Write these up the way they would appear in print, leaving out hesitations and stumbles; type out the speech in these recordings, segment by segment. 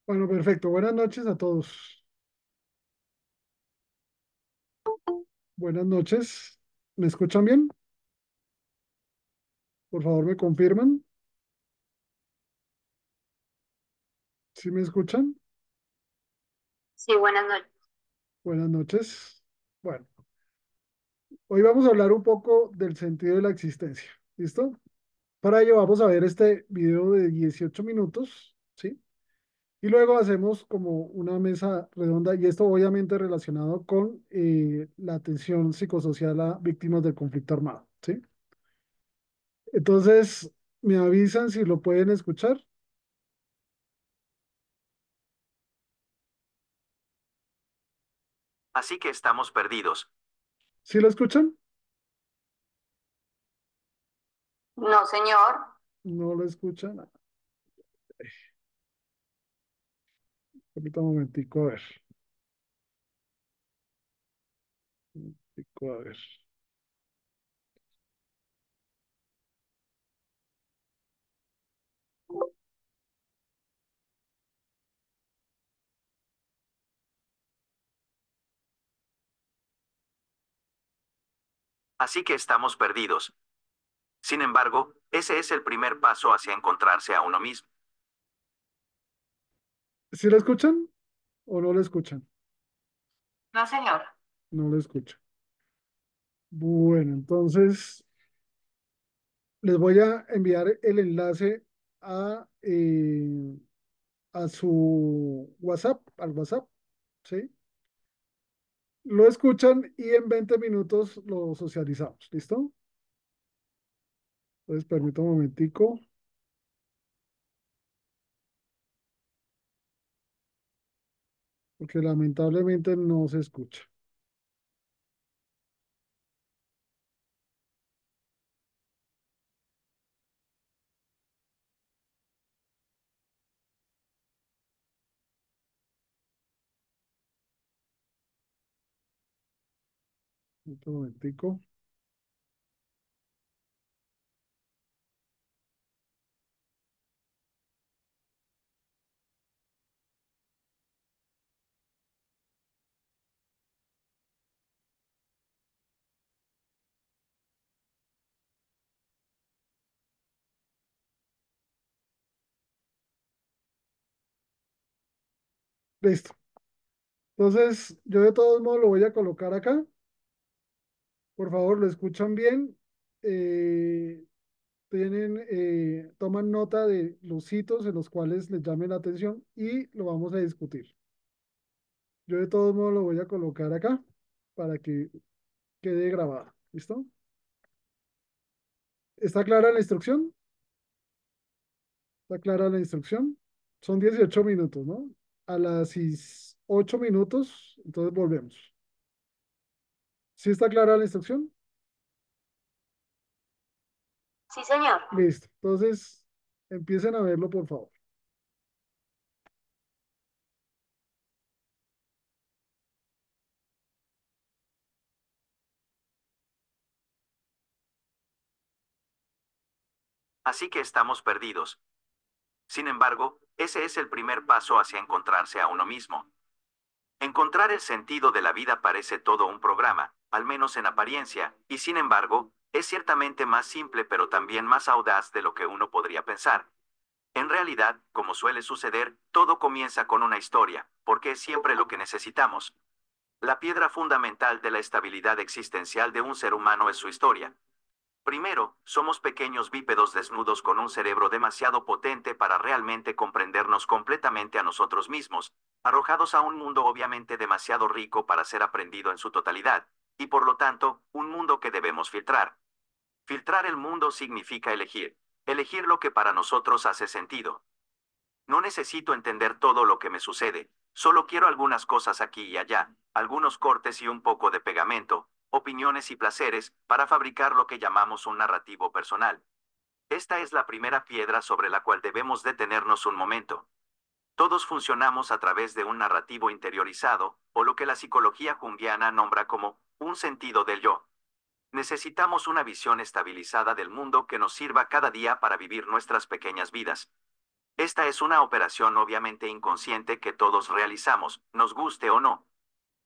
Bueno, perfecto. Buenas noches a todos. Buenas noches. ¿Me escuchan bien? Por favor, me confirman. ¿Sí me escuchan? Sí, buenas noches. Buenas noches. Bueno, hoy vamos a hablar un poco del sentido de la existencia. ¿Listo? Para ello vamos a ver este video de 18 minutos, ¿sí? Y luego hacemos como una mesa redonda y esto obviamente relacionado con la atención psicosocial a víctimas del conflicto armado, ¿sí? Entonces, me avisan si lo pueden escuchar. Así que estamos perdidos. ¿Sí lo escuchan? No, señor. No lo escuchan. Ahorita un momentico, a ver. Un momentico, a ver. Así que estamos perdidos. Sin embargo, ese es el primer paso hacia encontrarse a uno mismo. ¿Sí lo escuchan o no lo escuchan? No, señor. No lo escuchan. Bueno, entonces les voy a enviar el enlace a, a su WhatsApp, al WhatsApp, ¿sí? Lo escuchan y en 20 minutos lo socializamos, ¿listo? Entonces, permítame un momentico, porque lamentablemente no se escucha. Un momentico. Listo. Entonces, yo de todos modos lo voy a colocar acá. Por favor, lo escuchan bien. Eh, toman nota de los hitos en los cuales les llame la atención y lo vamos a discutir. Yo de todos modos lo voy a colocar acá para que quede grabado. ¿Listo? ¿Está clara la instrucción? ¿Está clara la instrucción? Son 18 minutos, ¿no? A las 8 minutos, entonces volvemos. ¿Sí está clara la instrucción? Sí, señor. Listo. Entonces, empiecen a verlo, por favor. Así que estamos perdidos. Sin embargo, ese es el primer paso hacia encontrarse a uno mismo. Encontrar el sentido de la vida parece todo un programa, al menos en apariencia, y sin embargo, es ciertamente más simple pero también más audaz de lo que uno podría pensar. En realidad, como suele suceder, todo comienza con una historia, porque es siempre lo que necesitamos. La piedra fundamental de la estabilidad existencial de un ser humano es su historia. Primero, somos pequeños bípedos desnudos con un cerebro demasiado potente para realmente comprendernos completamente a nosotros mismos, arrojados a un mundo obviamente demasiado rico para ser aprendido en su totalidad, y por lo tanto, un mundo que debemos filtrar. Filtrar el mundo significa elegir. Elegir lo que para nosotros hace sentido. No necesito entender todo lo que me sucede, solo quiero algunas cosas aquí y allá, algunos cortes y un poco de pegamento, opiniones y placeres, para fabricar lo que llamamos un narrativo personal. Esta es la primera piedra sobre la cual debemos detenernos un momento. Todos funcionamos a través de un narrativo interiorizado, o lo que la psicología junguiana nombra como un sentido del yo. Necesitamos una visión estabilizada del mundo que nos sirva cada día para vivir nuestras pequeñas vidas. Esta es una operación obviamente inconsciente que todos realizamos, nos guste o no.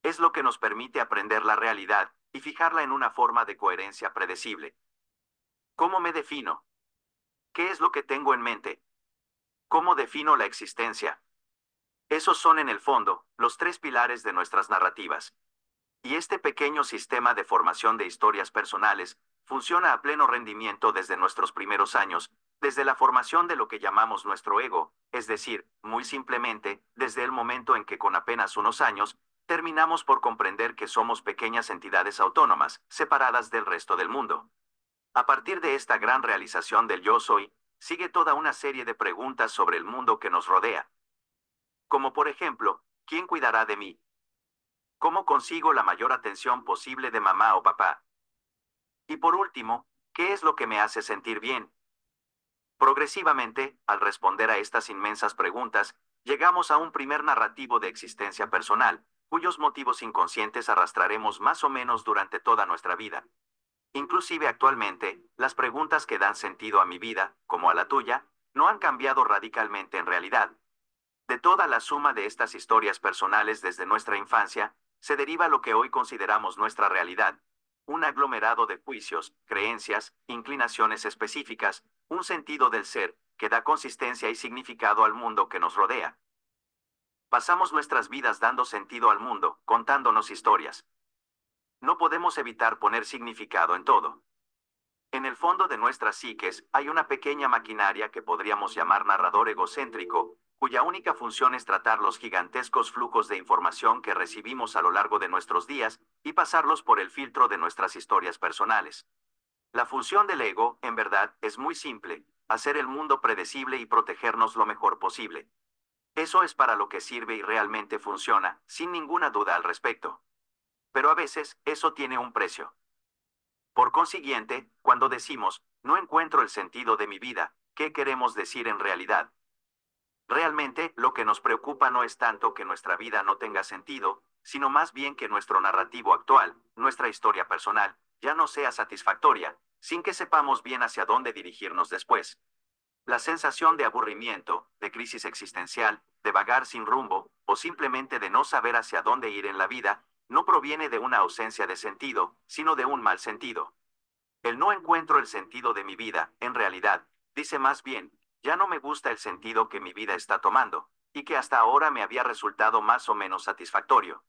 Es lo que nos permite aprender la realidad y fijarla en una forma de coherencia predecible. ¿Cómo me defino? ¿Qué es lo que tengo en mente? ¿Cómo defino la existencia? Esos son en el fondo los tres pilares de nuestras narrativas. Y este pequeño sistema de formación de historias personales funciona a pleno rendimiento desde nuestros primeros años, desde la formación de lo que llamamos nuestro ego, es decir, muy simplemente, desde el momento en que con apenas unos años, terminamos por comprender que somos pequeñas entidades autónomas, separadas del resto del mundo. A partir de esta gran realización del yo soy, sigue toda una serie de preguntas sobre el mundo que nos rodea. Como por ejemplo, ¿quién cuidará de mí? ¿Cómo consigo la mayor atención posible de mamá o papá? Y por último, ¿qué es lo que me hace sentir bien? Progresivamente, al responder a estas inmensas preguntas, llegamos a un primer narrativo de existencia personal, cuyos motivos inconscientes arrastraremos más o menos durante toda nuestra vida. Inclusive actualmente, las preguntas que dan sentido a mi vida, como a la tuya, no han cambiado radicalmente en realidad. De toda la suma de estas historias personales desde nuestra infancia, se deriva lo que hoy consideramos nuestra realidad. Un aglomerado de juicios, creencias, inclinaciones específicas, un sentido del ser, que da consistencia y significado al mundo que nos rodea. Pasamos nuestras vidas dando sentido al mundo, contándonos historias. No podemos evitar poner significado en todo. En el fondo de nuestras psiques hay una pequeña maquinaria que podríamos llamar narrador egocéntrico, cuya única función es tratar los gigantescos flujos de información que recibimos a lo largo de nuestros días y pasarlos por el filtro de nuestras historias personales. La función del ego, en verdad, es muy simple: hacer el mundo predecible y protegernos lo mejor posible. Eso es para lo que sirve y realmente funciona, sin ninguna duda al respecto. Pero a veces, eso tiene un precio. Por consiguiente, cuando decimos, no encuentro el sentido de mi vida, ¿qué queremos decir en realidad? Realmente, lo que nos preocupa no es tanto que nuestra vida no tenga sentido, sino más bien que nuestro narrativo actual, nuestra historia personal, ya no sea satisfactoria, sin que sepamos bien hacia dónde dirigirnos después. La sensación de aburrimiento, de crisis existencial, de vagar sin rumbo, o simplemente de no saber hacia dónde ir en la vida, no proviene de una ausencia de sentido, sino de un mal sentido. El no encuentro el sentido de mi vida, en realidad, dice más bien, ya no me gusta el sentido que mi vida está tomando, y que hasta ahora me había resultado más o menos satisfactorio.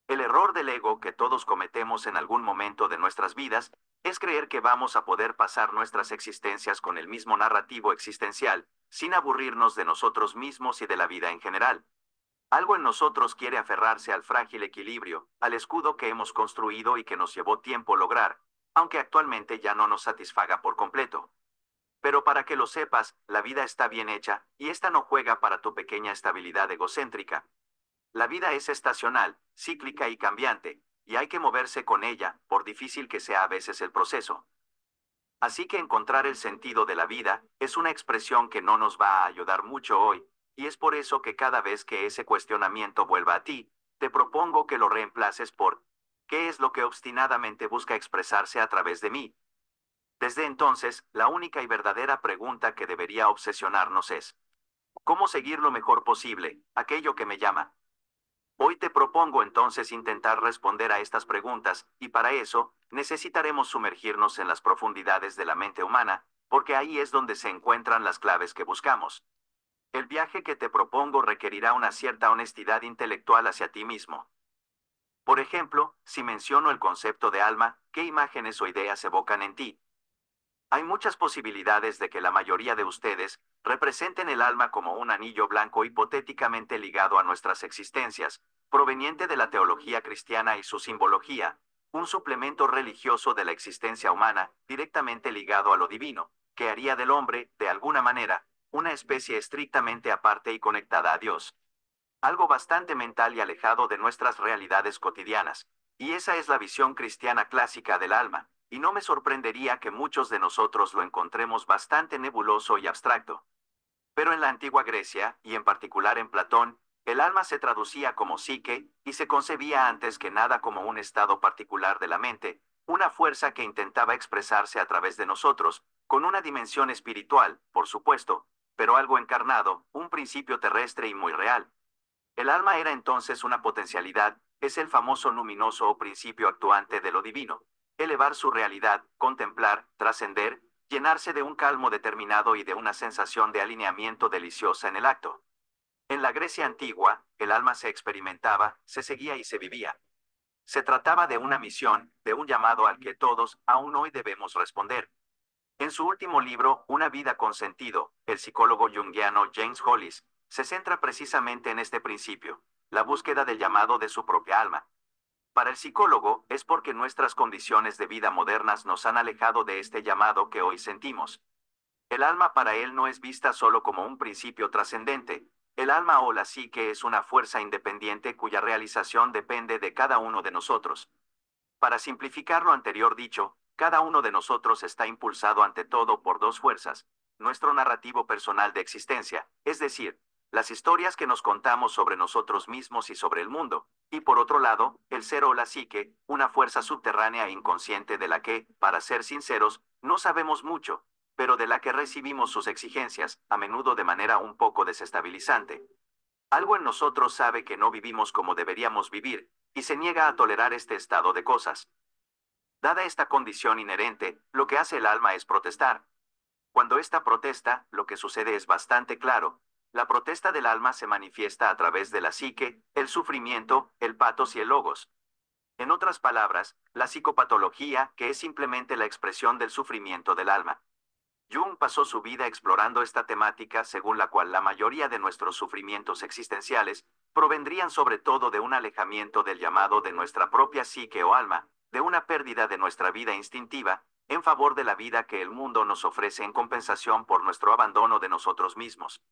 El error del ego que todos cometemos en algún momento de nuestras vidas es creer que vamos a poder pasar nuestras existencias con el mismo narrativo existencial, sin aburrirnos de nosotros mismos y de la vida en general. Algo en nosotros quiere aferrarse al frágil equilibrio, al escudo que hemos construido y que nos llevó tiempo lograr, aunque actualmente ya no nos satisfaga por completo. Pero para que lo sepas, la vida está bien hecha, y esta no juega para tu pequeña estabilidad egocéntrica. La vida es estacional, cíclica y cambiante, y hay que moverse con ella, por difícil que sea a veces el proceso. Así que encontrar el sentido de la vida es una expresión que no nos va a ayudar mucho hoy, y es por eso que cada vez que ese cuestionamiento vuelva a ti, te propongo que lo reemplaces por ¿qué es lo que obstinadamente busca expresarse a través de mí? Desde entonces, la única y verdadera pregunta que debería obsesionarnos es ¿cómo seguir lo mejor posible, aquello que me llama? Hoy te propongo entonces intentar responder a estas preguntas, y para eso, necesitaremos sumergirnos en las profundidades de la mente humana, porque ahí es donde se encuentran las claves que buscamos. El viaje que te propongo requerirá una cierta honestidad intelectual hacia ti mismo. Por ejemplo, si menciono el concepto de alma, ¿qué imágenes o ideas evocan en ti? Hay muchas posibilidades de que la mayoría de ustedes representen el alma como un anillo blanco hipotéticamente ligado a nuestras existencias, proveniente de la teología cristiana y su simbología, un suplemento religioso de la existencia humana, directamente ligado a lo divino, que haría del hombre, de alguna manera, una especie estrictamente aparte y conectada a Dios. Algo bastante mental y alejado de nuestras realidades cotidianas. Y esa es la visión cristiana clásica del alma, y no me sorprendería que muchos de nosotros lo encontremos bastante nebuloso y abstracto. Pero en la antigua Grecia, y en particular en Platón, el alma se traducía como psique, y se concebía antes que nada como un estado particular de la mente, una fuerza que intentaba expresarse a través de nosotros, con una dimensión espiritual, por supuesto, pero algo encarnado, un principio terrestre y muy real. El alma era entonces una potencialidad, es el famoso luminoso o principio actuante de lo divino. Elevar su realidad, contemplar, trascender, llenarse de un calmo determinado y de una sensación de alineamiento deliciosa en el acto. En la Grecia antigua, el alma se experimentaba, se seguía y se vivía. Se trataba de una misión, de un llamado al que todos, aún hoy debemos responder. En su último libro, Una vida con sentido, el psicólogo junguiano James Hollis se centra precisamente en este principio, la búsqueda del llamado de su propia alma. Para el psicólogo, es porque nuestras condiciones de vida modernas nos han alejado de este llamado que hoy sentimos. El alma para él no es vista solo como un principio trascendente. El alma o la psique es una fuerza independiente cuya realización depende de cada uno de nosotros. Para simplificar lo anterior dicho, cada uno de nosotros está impulsado ante todo por dos fuerzas: nuestro narrativo personal de existencia, es decir, las historias que nos contamos sobre nosotros mismos y sobre el mundo, y por otro lado, el ser o la psique, una fuerza subterránea e inconsciente de la que, para ser sinceros, no sabemos mucho, pero de la que recibimos sus exigencias, a menudo de manera un poco desestabilizante. Algo en nosotros sabe que no vivimos como deberíamos vivir, y se niega a tolerar este estado de cosas. Dada esta condición inherente, lo que hace el alma es protestar. Cuando esta protesta, lo que sucede es bastante claro. La protesta del alma se manifiesta a través de la psique, el sufrimiento, el patos y el logos. En otras palabras, la psicopatología, que es simplemente la expresión del sufrimiento del alma. Jung pasó su vida explorando esta temática según la cual la mayoría de nuestros sufrimientos existenciales provendrían sobre todo de un alejamiento del llamado de nuestra propia psique o alma, de una pérdida de nuestra vida instintiva, en favor de la vida que el mundo nos ofrece en compensación por nuestro abandono de nosotros mismos.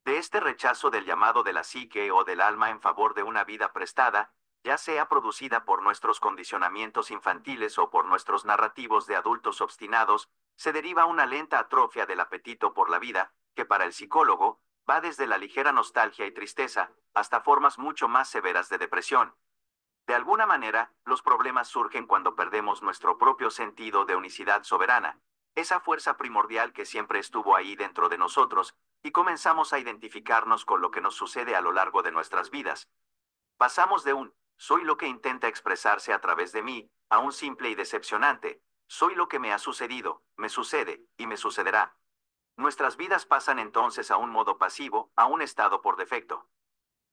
De este rechazo del llamado de la psique o del alma en favor de una vida prestada, ya sea producida por nuestros condicionamientos infantiles o por nuestros narrativos de adultos obstinados, se deriva una lenta atrofia del apetito por la vida, que para el psicólogo, va desde la ligera nostalgia y tristeza, hasta formas mucho más severas de depresión. De alguna manera, los problemas surgen cuando perdemos nuestro propio sentido de unicidad soberana, esa fuerza primordial que siempre estuvo ahí dentro de nosotros, y comenzamos a identificarnos con lo que nos sucede a lo largo de nuestras vidas. Pasamos de un soy lo que intenta expresarse a través de mí, a un simple y decepcionante soy lo que me ha sucedido, me sucede, y me sucederá. Nuestras vidas pasan entonces a un modo pasivo, a un estado por defecto.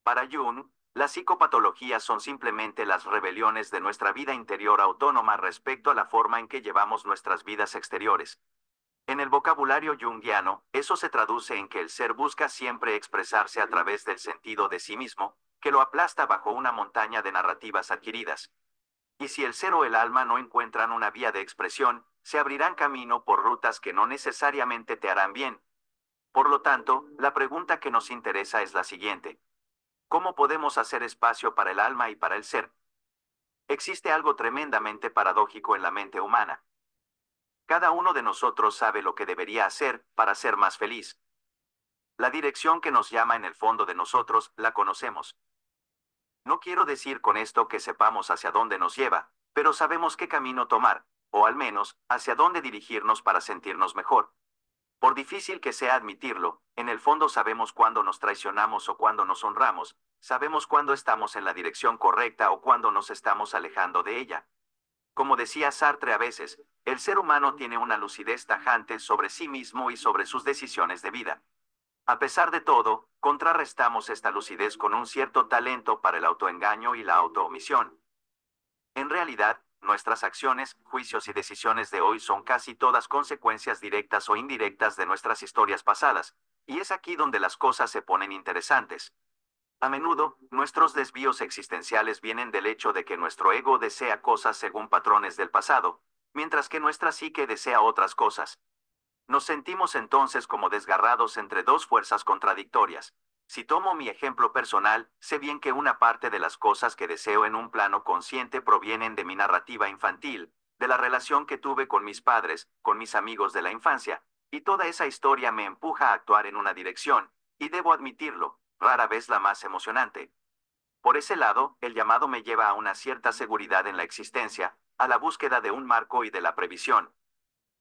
Para Jung, las psicopatologías son simplemente las rebeliones de nuestra vida interior autónoma respecto a la forma en que llevamos nuestras vidas exteriores. En el vocabulario junguiano, eso se traduce en que el ser busca siempre expresarse a través del sentido de sí mismo, que lo aplasta bajo una montaña de narrativas adquiridas. Y si el ser o el alma no encuentran una vía de expresión, se abrirán camino por rutas que no necesariamente te harán bien. Por lo tanto, la pregunta que nos interesa es la siguiente: ¿cómo podemos hacer espacio para el alma y para el ser? Existe algo tremendamente paradójico en la mente humana. Cada uno de nosotros sabe lo que debería hacer para ser más feliz. La dirección que nos llama en el fondo de nosotros, la conocemos. No quiero decir con esto que sepamos hacia dónde nos lleva, pero sabemos qué camino tomar, o al menos, hacia dónde dirigirnos para sentirnos mejor. Por difícil que sea admitirlo, en el fondo sabemos cuándo nos traicionamos o cuándo nos honramos, sabemos cuándo estamos en la dirección correcta o cuándo nos estamos alejando de ella. Como decía Sartre a veces, el ser humano tiene una lucidez tajante sobre sí mismo y sobre sus decisiones de vida. A pesar de todo, contrarrestamos esta lucidez con un cierto talento para el autoengaño y la autoomisión. En realidad, nuestras acciones, juicios y decisiones de hoy son casi todas consecuencias directas o indirectas de nuestras historias pasadas, y es aquí donde las cosas se ponen interesantes. A menudo, nuestros desvíos existenciales vienen del hecho de que nuestro ego desea cosas según patrones del pasado, mientras que nuestra psique desea otras cosas. Nos sentimos entonces como desgarrados entre dos fuerzas contradictorias. Si tomo mi ejemplo personal, sé bien que una parte de las cosas que deseo en un plano consciente provienen de mi narrativa infantil, de la relación que tuve con mis padres, con mis amigos de la infancia, y toda esa historia me empuja a actuar en una dirección, y debo admitirlo, rara vez la más emocionante. Por ese lado, el llamado me lleva a una cierta seguridad en la existencia, a la búsqueda de un marco y de la previsión.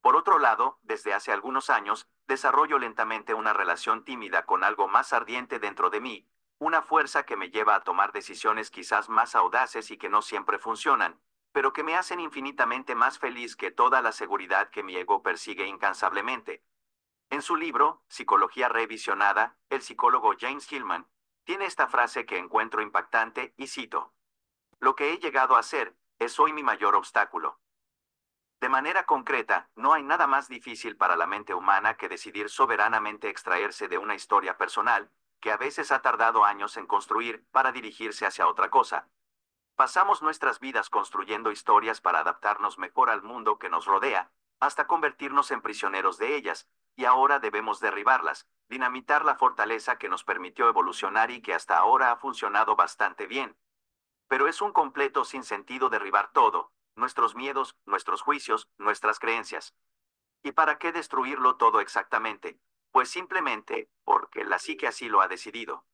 Por otro lado, desde hace algunos años, desarrollo lentamente una relación tímida con algo más ardiente dentro de mí, una fuerza que me lleva a tomar decisiones quizás más audaces y que no siempre funcionan, pero que me hacen infinitamente más feliz que toda la seguridad que mi ego persigue incansablemente. En su libro, Psicología Revisionada, el psicólogo James Hillman tiene esta frase que encuentro impactante y cito: "Lo que he llegado a ser es hoy mi mayor obstáculo". De manera concreta, no hay nada más difícil para la mente humana que decidir soberanamente extraerse de una historia personal, que a veces ha tardado años en construir, para dirigirse hacia otra cosa. Pasamos nuestras vidas construyendo historias para adaptarnos mejor al mundo que nos rodea, hasta convertirnos en prisioneros de ellas, y ahora debemos derribarlas, dinamitar la fortaleza que nos permitió evolucionar y que hasta ahora ha funcionado bastante bien. Pero es un completo sinsentido derribar todo: nuestros miedos, nuestros juicios, nuestras creencias. ¿Y para qué destruirlo todo exactamente? Pues simplemente porque la psique así lo ha decidido.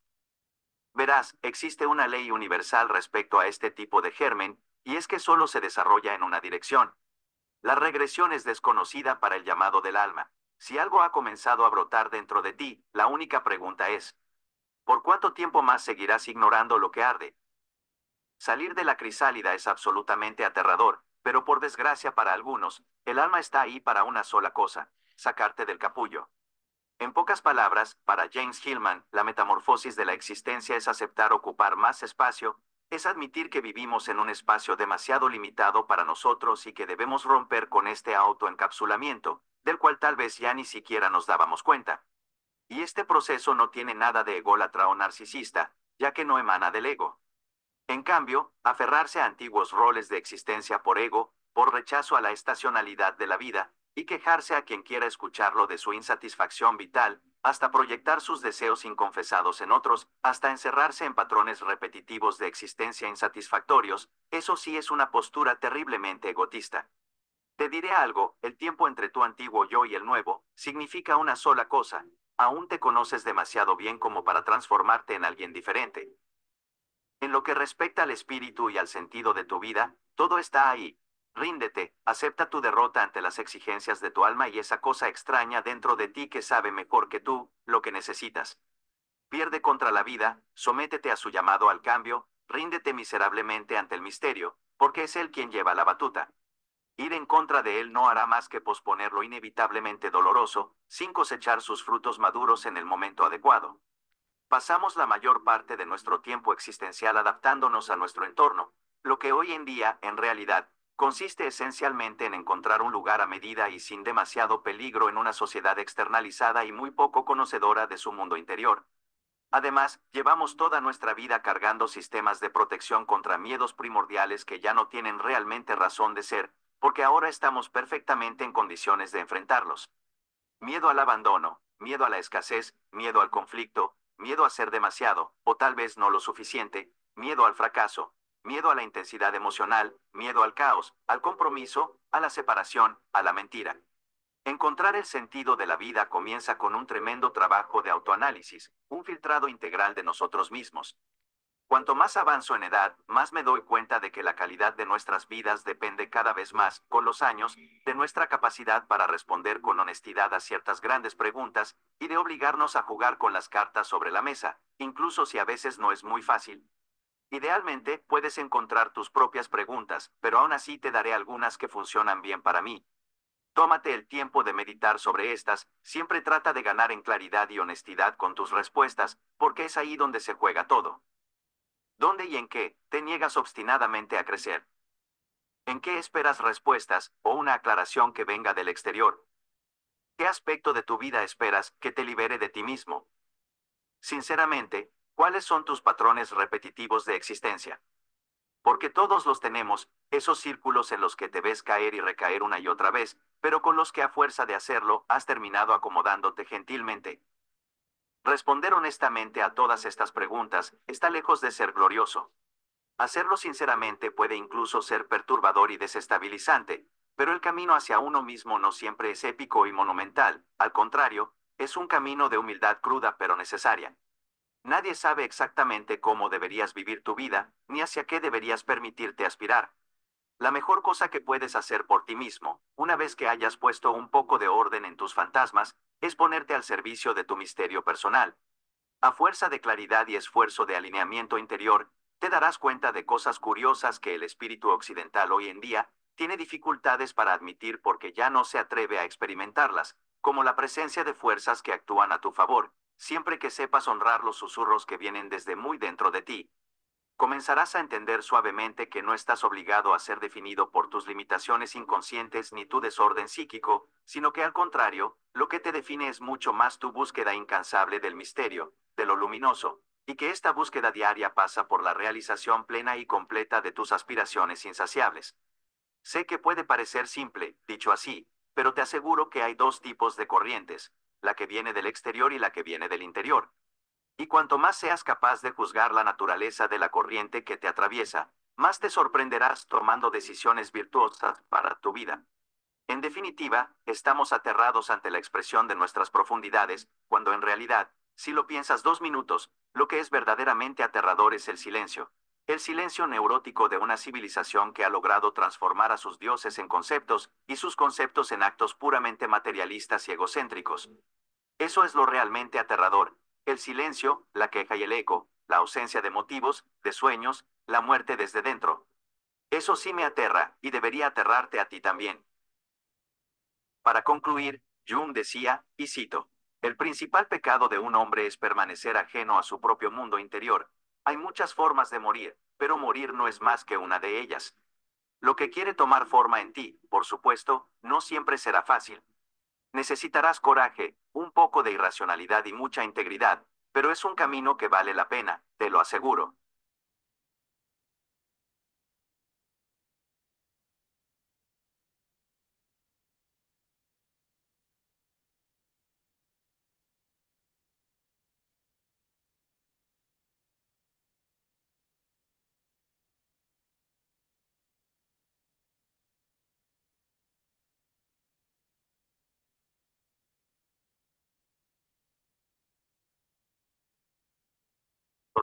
Verás, existe una ley universal respecto a este tipo de germen, y es que solo se desarrolla en una dirección. La regresión es desconocida para el llamado del alma. Si algo ha comenzado a brotar dentro de ti, la única pregunta es: ¿por cuánto tiempo más seguirás ignorando lo que arde? Salir de la crisálida es absolutamente aterrador, pero por desgracia para algunos, el alma está ahí para una sola cosa: sacarte del capullo. En pocas palabras, para James Hillman, la metamorfosis de la existencia es aceptar ocupar más espacio, es admitir que vivimos en un espacio demasiado limitado para nosotros y que debemos romper con este autoencapsulamiento, del cual tal vez ya ni siquiera nos dábamos cuenta. Y este proceso no tiene nada de ególatra o narcisista, ya que no emana del ego. En cambio, aferrarse a antiguos roles de existencia por ego, por rechazo a la estacionalidad de la vida, y quejarse a quien quiera escucharlo de su insatisfacción vital, hasta proyectar sus deseos inconfesados en otros, hasta encerrarse en patrones repetitivos de existencia insatisfactorios, eso sí es una postura terriblemente egotista. Te diré algo: el tiempo entre tu antiguo yo y el nuevo, significa una sola cosa: aún te conoces demasiado bien como para transformarte en alguien diferente. En lo que respecta al espíritu y al sentido de tu vida, todo está ahí. Ríndete, acepta tu derrota ante las exigencias de tu alma y esa cosa extraña dentro de ti que sabe mejor que tú lo que necesitas. Pierde contra la vida, sométete a su llamado al cambio, ríndete miserablemente ante el misterio, porque es él quien lleva la batuta. Ir en contra de él no hará más que posponer lo inevitablemente doloroso, sin cosechar sus frutos maduros en el momento adecuado. Pasamos la mayor parte de nuestro tiempo existencial adaptándonos a nuestro entorno, lo que hoy en día, en realidad, consiste esencialmente en encontrar un lugar a medida y sin demasiado peligro en una sociedad externalizada y muy poco conocedora de su mundo interior. Además, llevamos toda nuestra vida cargando sistemas de protección contra miedos primordiales que ya no tienen realmente razón de ser, porque ahora estamos perfectamente en condiciones de enfrentarlos. Miedo al abandono, miedo a la escasez, miedo al conflicto, miedo a ser demasiado, o tal vez no lo suficiente, miedo al fracaso, miedo a la intensidad emocional, miedo al caos, al compromiso, a la separación, a la mentira. Encontrar el sentido de la vida comienza con un tremendo trabajo de autoanálisis, un filtrado integral de nosotros mismos. Cuanto más avanzo en edad, más me doy cuenta de que la calidad de nuestras vidas depende cada vez más, con los años, de nuestra capacidad para responder con honestidad a ciertas grandes preguntas, y de obligarnos a jugar con las cartas sobre la mesa, incluso si a veces no es muy fácil. Idealmente, puedes encontrar tus propias preguntas, pero aún así te daré algunas que funcionan bien para mí. Tómate el tiempo de meditar sobre estas, siempre trata de ganar en claridad y honestidad con tus respuestas, porque es ahí donde se juega todo. ¿Dónde y en qué te niegas obstinadamente a crecer? ¿En qué esperas respuestas o una aclaración que venga del exterior? ¿Qué aspecto de tu vida esperas que te libere de ti mismo? Sinceramente, ¿cuáles son tus patrones repetitivos de existencia? Porque todos los tenemos, esos círculos en los que te ves caer y recaer una y otra vez, pero con los que a fuerza de hacerlo has terminado acomodándote gentilmente. Responder honestamente a todas estas preguntas está lejos de ser glorioso. Hacerlo sinceramente puede incluso ser perturbador y desestabilizante, pero el camino hacia uno mismo no siempre es épico y monumental; al contrario, es un camino de humildad cruda pero necesaria. Nadie sabe exactamente cómo deberías vivir tu vida, ni hacia qué deberías permitirte aspirar. La mejor cosa que puedes hacer por ti mismo, una vez que hayas puesto un poco de orden en tus fantasmas, es ponerte al servicio de tu misterio personal. A fuerza de claridad y esfuerzo de alineamiento interior, te darás cuenta de cosas curiosas que el espíritu occidental hoy en día tiene dificultades para admitir porque ya no se atreve a experimentarlas, como la presencia de fuerzas que actúan a tu favor, siempre que sepas honrar los susurros que vienen desde muy dentro de ti. Comenzarás a entender suavemente que no estás obligado a ser definido por tus limitaciones inconscientes ni tu desorden psíquico, sino que al contrario, lo que te define es mucho más tu búsqueda incansable del misterio, de lo luminoso, y que esta búsqueda diaria pasa por la realización plena y completa de tus aspiraciones insaciables. Sé que puede parecer simple, dicho así, pero te aseguro que hay dos tipos de corrientes, la que viene del exterior y la que viene del interior. Y cuanto más seas capaz de juzgar la naturaleza de la corriente que te atraviesa, más te sorprenderás tomando decisiones virtuosas para tu vida. En definitiva, estamos aterrados ante la expresión de nuestras profundidades, cuando en realidad, si lo piensas 2 minutos, lo que es verdaderamente aterrador es el silencio. El silencio neurótico de una civilización que ha logrado transformar a sus dioses en conceptos y sus conceptos en actos puramente materialistas y egocéntricos. Eso es lo realmente aterrador. El silencio, la queja y el eco, la ausencia de motivos, de sueños, la muerte desde dentro. Eso sí me aterra, y debería aterrarte a ti también. Para concluir, Jung decía, y cito, el principal pecado de un hombre es permanecer ajeno a su propio mundo interior. Hay muchas formas de morir, pero morir no es más que una de ellas. Lo que quiere tomar forma en ti, por supuesto, no siempre será fácil. Necesitarás coraje, un poco de irracionalidad y mucha integridad, pero es un camino que vale la pena, te lo aseguro.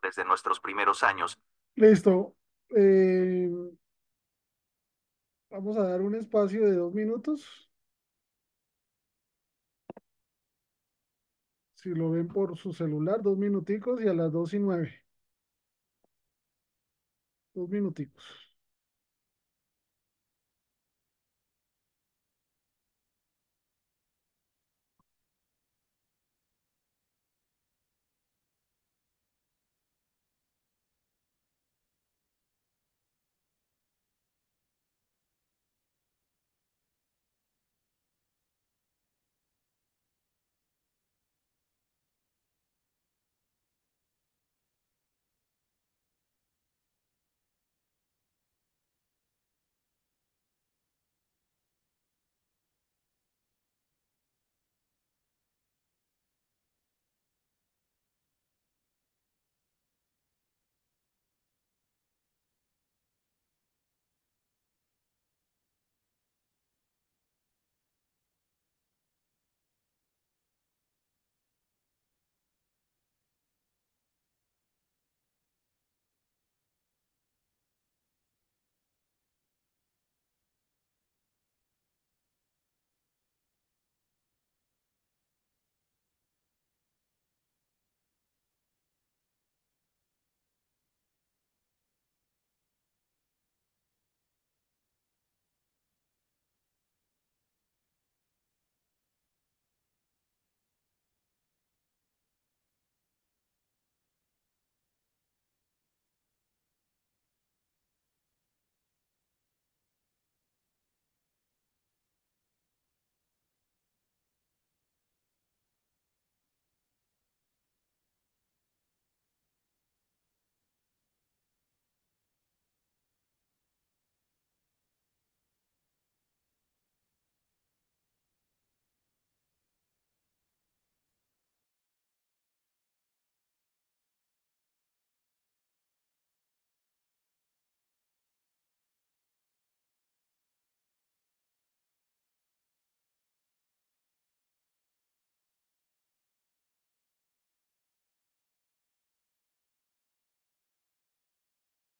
Desde nuestros primeros años, Listo. Eh, Vamos a dar un espacio de 2 minutos. Si lo ven por su celular, 2 minuticos y a las 2:09. 2 minuticos.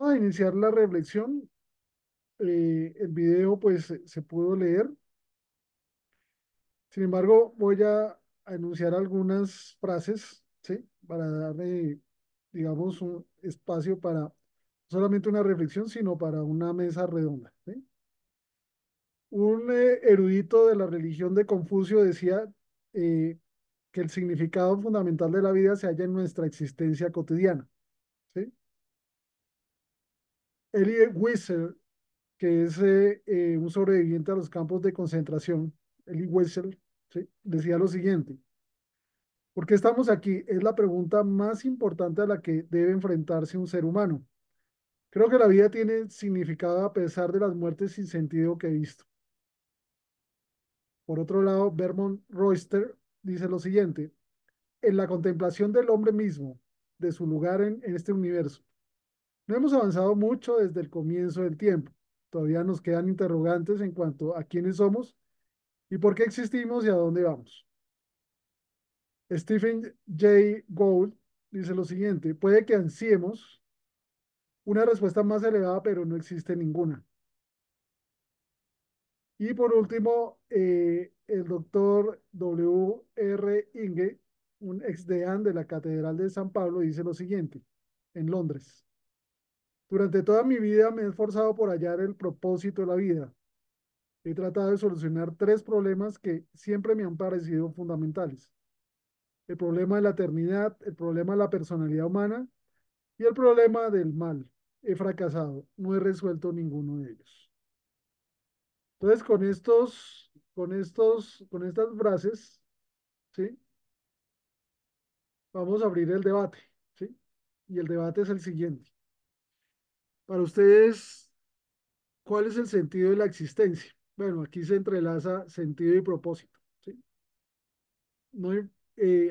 A iniciar la reflexión, el video pues se pudo leer. Sin embargo, voy a a enunciar algunas frases, ¿sí? Para darle, digamos, un espacio para no solamente una reflexión, sino para una mesa redonda, ¿sí? Un erudito de la religión de Confucio decía eh, que el significado fundamental de la vida se halla en nuestra existencia cotidiana, ¿sí? Elie Wiesel, que es un sobreviviente a los campos de concentración, Elie Wiesel, ¿sí? Decía lo siguiente: ¿por qué estamos aquí? Es la pregunta más importante a la que debe enfrentarse un ser humano. Creo que la vida tiene significado a pesar de las muertes sin sentido que he visto. Por otro lado, Bermond Royster dice lo siguiente: en la contemplación del hombre mismo, de su lugar en este universo, no hemos avanzado mucho desde el comienzo del tiempo. Todavía nos quedan interrogantes en cuanto a quiénes somos y por qué existimos y a dónde vamos. Stephen Jay Gould dice lo siguiente: puede que ansiemos una respuesta más elevada, pero no existe ninguna. Y por último, el doctor W. R. Inge, un ex deán de la Catedral de San Pablo, dice lo siguiente, en Londres: durante toda mi vida me he esforzado por hallar el propósito de la vida. He tratado de solucionar tres problemas que siempre me han parecido fundamentales: el problema de la eternidad, el problema de la personalidad humana y el problema del mal. He fracasado, no he resuelto ninguno de ellos. Entonces, con estas frases, ¿sí? Vamos a abrir el debate, ¿sí? Y el debate es el siguiente. Para ustedes, ¿cuál es el sentido de la existencia? Bueno, aquí se entrelaza sentido y propósito, ¿sí? No hay-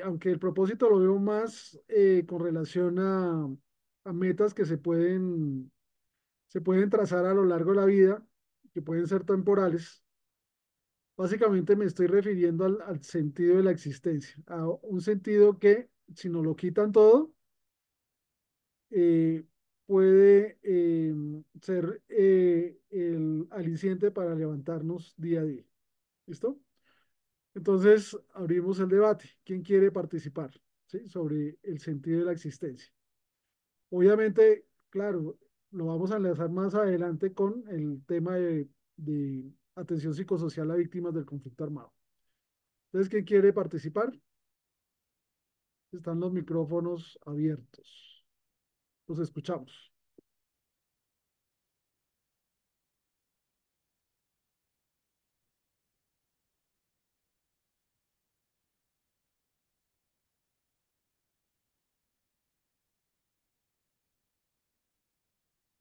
aunque el propósito lo veo más con relación a metas que se pueden trazar a lo largo de la vida, que pueden ser temporales. Básicamente me estoy refiriendo al sentido de la existencia, a un sentido que, si nos lo quitan todo, eh, puede ser el aliciente para levantarnos día a día. ¿Listo? Entonces, abrimos el debate. ¿Quién quiere participar? ¿Sí? Sobre el sentido de la existencia. Obviamente, claro, lo vamos a enlazar más adelante con el tema de atención psicosocial a víctimas del conflicto armado. Entonces, ¿quién quiere participar? Están los micrófonos abiertos. Los escuchamos.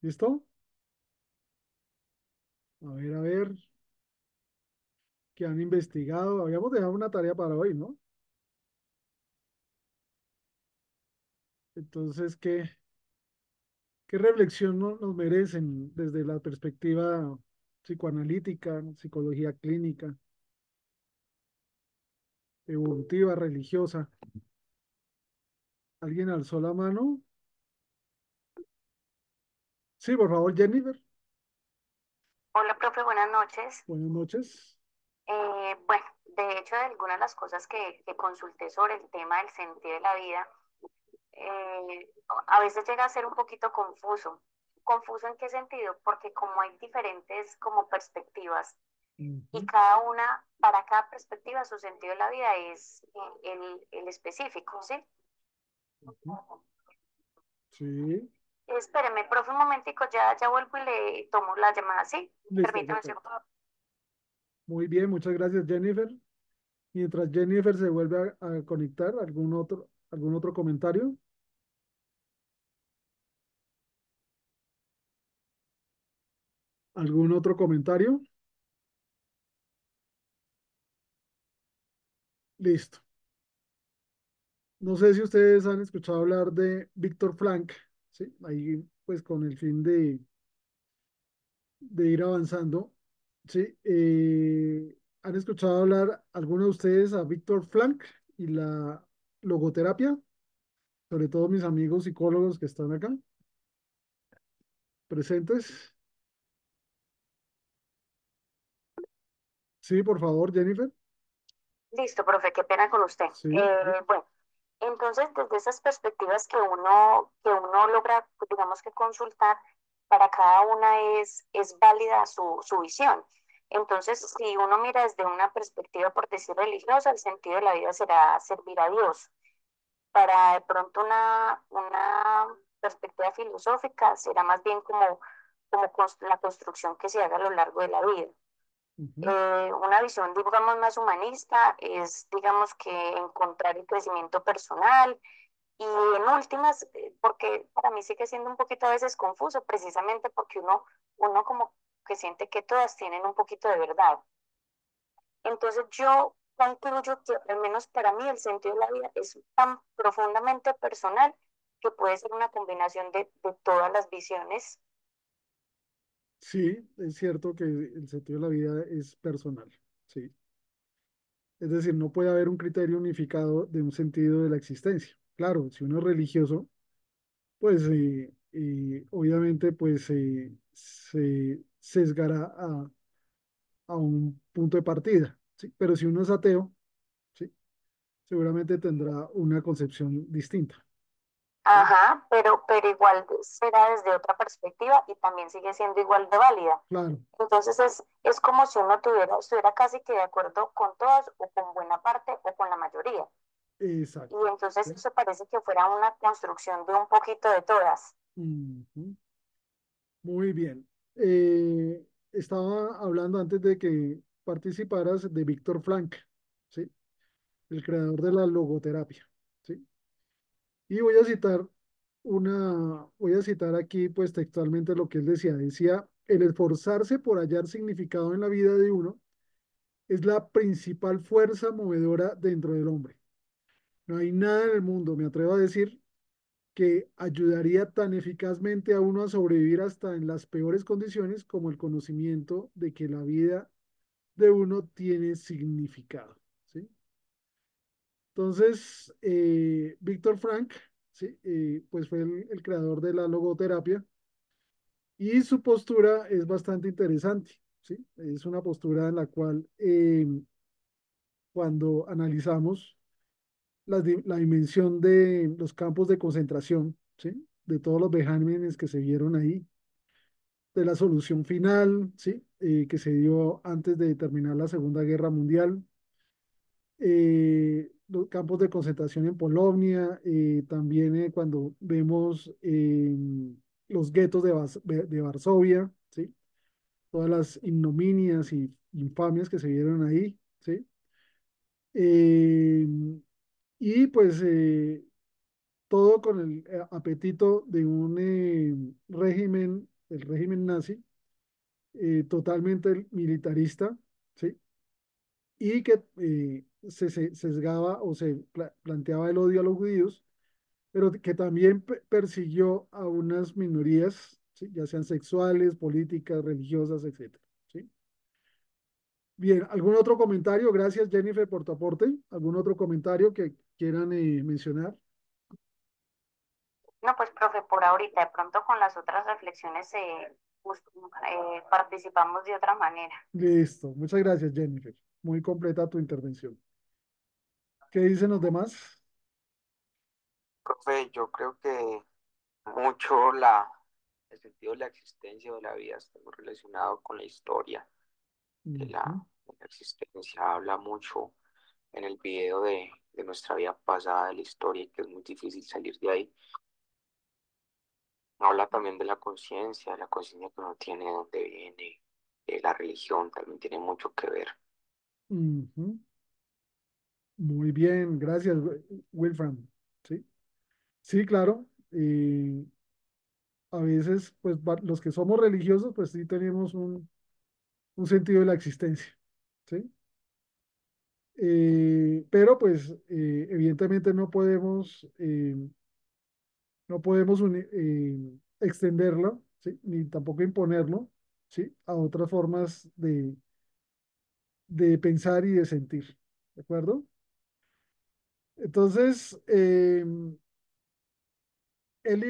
¿Listo? A ver, ¿qué han investigado? Habíamos dejado una tarea para hoy, ¿no? Entonces, ¿qué reflexión nos merecen desde la perspectiva psicoanalítica, psicología clínica, evolutiva, religiosa? ¿Alguien alzó la mano? Sí, por favor, Jennifer. Hola, profe, buenas noches. Buenas noches. Bueno, de hecho, de algunas de las cosas que consulté sobre el tema del sentido de la vida, a veces llega a ser un poquito confuso. ¿Confuso en qué sentido? Porque como hay diferentes como perspectivas y Ujú. cada una, para cada perspectiva, su sentido de la vida es el específico, ¿sí? Ujú. Sí, Espéreme, profe, un momentico, ya vuelvo y le tomo la llamada, ¿sí? listo, Permítame un perfecto. segundo. Muy bien, muchas gracias, Jennifer. Mientras Jennifer se vuelve a conectar, algún otro comentario? ¿Algún otro comentario? Listo. No sé si ustedes han escuchado hablar de Víctor Frank, ¿sí? Ahí, pues, con el fin de ir avanzando, ¿sí? ¿Han escuchado hablar alguno de ustedes a Víctor Frank y la logoterapia? Sobre todo mis amigos psicólogos que están acá presentes. Sí, por favor, Jennifer. Listo, profe, qué pena con usted. Sí, Bueno, entonces desde esas perspectivas que uno logra, pues, digamos que consultar, para cada una es válida su visión. Entonces, si uno mira desde una perspectiva, por decir, religiosa, el sentido de la vida será servir a Dios. Para de pronto una perspectiva filosófica será más bien como la construcción que se haga a lo largo de la vida. ujú, Una visión, digamos, más humanista es, digamos, que encontrar el crecimiento personal y en últimas, porque para mí sigue siendo un poquito a veces confuso, precisamente porque uno como que siente que todas tienen un poquito de verdad. Entonces yo concluyo que al menos para mí el sentido de la vida es tan profundamente personal que puede ser una combinación de todas las visiones. sí, es cierto que el sentido de la vida es personal, sí. Es decir, no puede haber un criterio unificado de un sentido de la existencia. Claro, si uno es religioso, pues obviamente pues se sesgará a un punto de partida, ¿sí? Pero si uno es ateo, ¿sí? Seguramente tendrá una concepción distinta, ¿sí? Ajá, pero igual será desde otra perspectiva y también sigue siendo igual de válida. Claro, Entonces es como si uno estuviera casi que de acuerdo con todas o con buena parte o con la mayoría. Y exacto. entonces ¿Sí? eso parece que fuera una construcción de un poquito de todas. Ujú. Muy bien. Estaba hablando antes de que participaras de Víctor Frank, ¿sí? El creador de la logoterapia, ¿sí? Y voy a citar aquí pues textualmente lo que él decía. Decía, el esforzarse por hallar significado en la vida de uno es la principal fuerza movedora dentro del hombre. No hay nada en el mundo, me atrevo a decir, que ayudaría tan eficazmente a uno a sobrevivir hasta en las peores condiciones como el conocimiento de que la vida de uno tiene significado, ¿sí? Entonces, Víctor Frank, ¿sí? Pues fue el creador de la logoterapia y su postura es bastante interesante, ¿sí? Es una postura en la cual cuando analizamos la dimensión de los campos de concentración, ¿sí? De todos los vejámenes que se vieron ahí, de la solución final, ¿sí? Que se dio antes de terminar la Segunda Guerra Mundial, los campos de concentración en Polonia, también cuando vemos los guetos de Varsovia, ¿sí? Todas las ignominias y infamias que se vieron ahí, ¿sí? Eh, y pues todo con el apetito de un régimen, el régimen nazi, totalmente militarista, ¿sí? Y que sesgaba o se planteaba el odio a los judíos, pero que también persiguió a unas minorías, ¿sí? Ya sean sexuales, políticas, religiosas, etcétera, ¿sí? Bien, ¿algún otro comentario? Gracias, Jennifer, por tu aporte. ¿Algún otro comentario que quieran mencionar? No, pues, profe, por ahorita, de pronto con las otras reflexiones participamos de otra manera. Listo. Muchas gracias, Jennifer. Muy completa tu intervención. ¿Qué dicen los demás? Profe, yo creo que mucho el sentido de la existencia de la vida está muy relacionado con la historia Ujú, de la existencia. Habla mucho en el video de nuestra vida pasada, de la historia, y que es muy difícil salir de ahí. Habla también de la conciencia que uno tiene, de dónde viene, la religión también tiene mucho que ver. ujú. Muy bien, gracias, Wilfram. Sí, sí, claro. A veces, pues los que somos religiosos, pues sí tenemos un sentido de la existencia, ¿sí? Pero pues evidentemente no podemos extenderlo, ¿sí? Ni tampoco imponerlo, ¿sí? A otras formas de pensar y de sentir, ¿de acuerdo? Entonces, Elie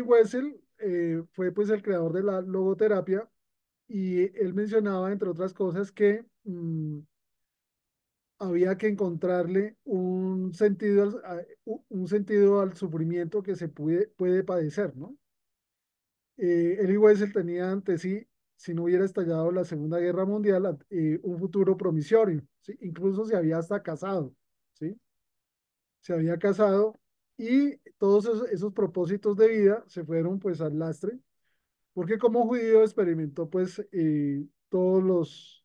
Wiesel fue pues el creador de la logoterapia y él mencionaba, entre otras cosas, que había que encontrarle un sentido un sentido al sufrimiento que se puede padecer, ¿no? Elie Wiesel tenía ante sí, si no hubiera estallado la Segunda Guerra Mundial, un futuro promisorio, ¿sí? Incluso se había hasta casado, ¿sí? Se había casado y todos esos propósitos de vida se fueron pues al lastre, porque como judío experimentó pues todos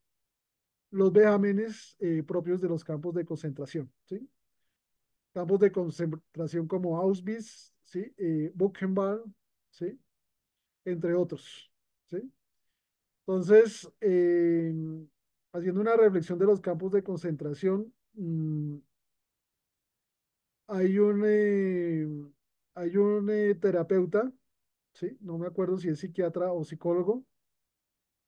los vejámenes propios de los campos de concentración, ¿sí? Campos de concentración como Auschwitz, ¿sí? Buchenwald, ¿sí? Entre otros, ¿sí? Entonces, haciendo una reflexión de los campos de concentración, hay un terapeuta, ¿sí? No me acuerdo si es psiquiatra o psicólogo,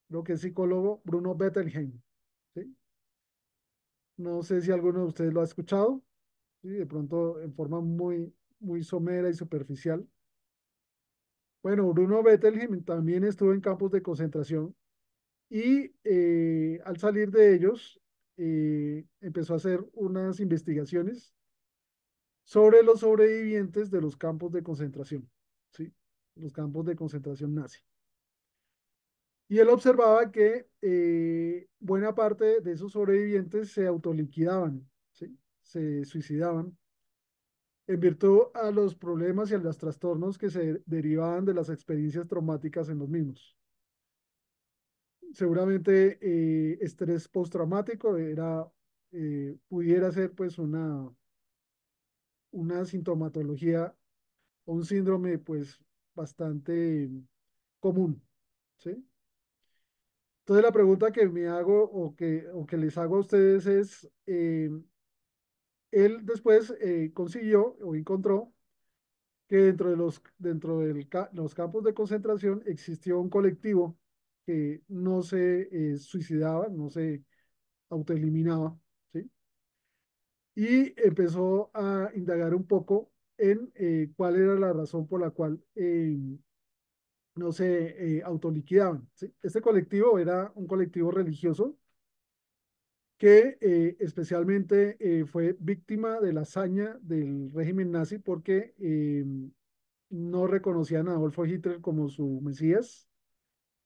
creo que es psicólogo, Bruno Bettelheim, ¿sí? No sé si alguno de ustedes lo ha escuchado, ¿sí? De pronto en forma muy somera y superficial. Bueno, Bruno Bettelheim también estuvo en campos de concentración y al salir de ellos empezó a hacer unas investigaciones sobre los sobrevivientes de los campos de concentración, ¿sí? Los campos de concentración nazi. Y él observaba que buena parte de esos sobrevivientes se autoliquidaban, ¿sí? Se suicidaban en virtud a los problemas y a los trastornos que se derivaban de las experiencias traumáticas en los mismos. Seguramente estrés postraumático pudiera ser pues una sintomatología o un síndrome pues bastante común, ¿sí? Entonces la pregunta que me hago o que les hago a ustedes es, él después consiguió o encontró que los campos de concentración existió un colectivo que no se suicidaba, no se autoeliminaba, ¿sí? Y empezó a indagar un poco en cuál era la razón por la cual no se autoliquidaban, ¿sí? Este colectivo era un colectivo religioso que especialmente fue víctima de la hazaña del régimen nazi porque no reconocían a Adolfo Hitler como su Mesías,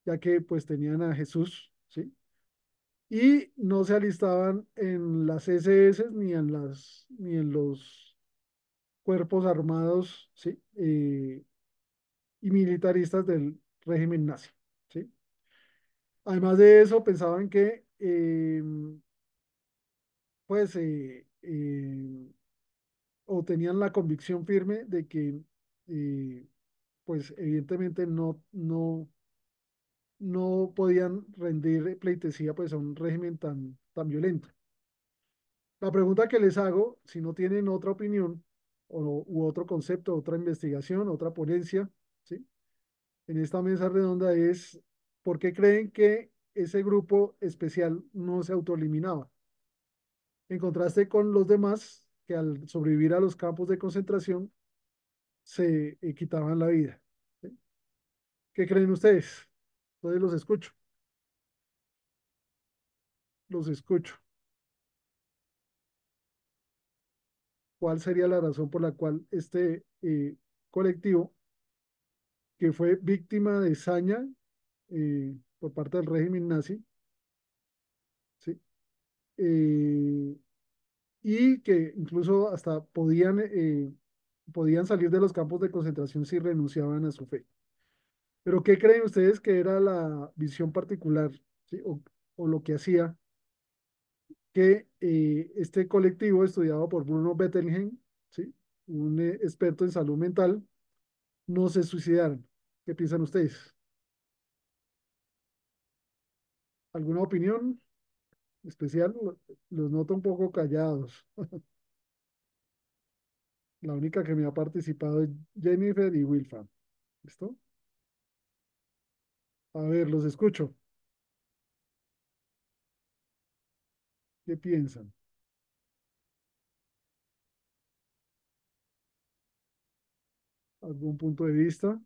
ya que pues tenían a Jesús, ¿sí? Y no se alistaban en las SS ni en los cuerpos armados, ¿sí? Y militaristas del régimen nazi, ¿sí? Además de eso, pensaban que pues o tenían la convicción firme de que pues evidentemente no podían rendir pleitesía pues a un régimen tan violento. La pregunta que les hago, si no tienen otra opinión u otro concepto, otra investigación, otra ponencia, ¿sí? En esta mesa redonda es, ¿por qué creen que ese grupo especial no se autoeliminaba? En contraste con los demás que al sobrevivir a los campos de concentración se quitaban la vida, ¿sí? ¿Qué creen ustedes? Entonces los escucho, los escucho. ¿Cuál sería la razón por la cual este colectivo, que fue víctima de saña por parte del régimen nazi, ¿sí? Eh, y que incluso hasta podían salir de los campos de concentración si renunciaban a su fe? Pero ¿qué creen ustedes que era la visión particular, ¿sí? O lo que hacía que este colectivo estudiado por Bruno Bettelheim, ¿sí? Un experto en salud mental, no se suicidaran? ¿Qué piensan ustedes? ¿Alguna opinión especial? Los noto un poco callados. La única que me ha participado es Jennifer y Wilfa. ¿Listo? A ver, los escucho. ¿Qué piensan? ¿Algún punto de vista?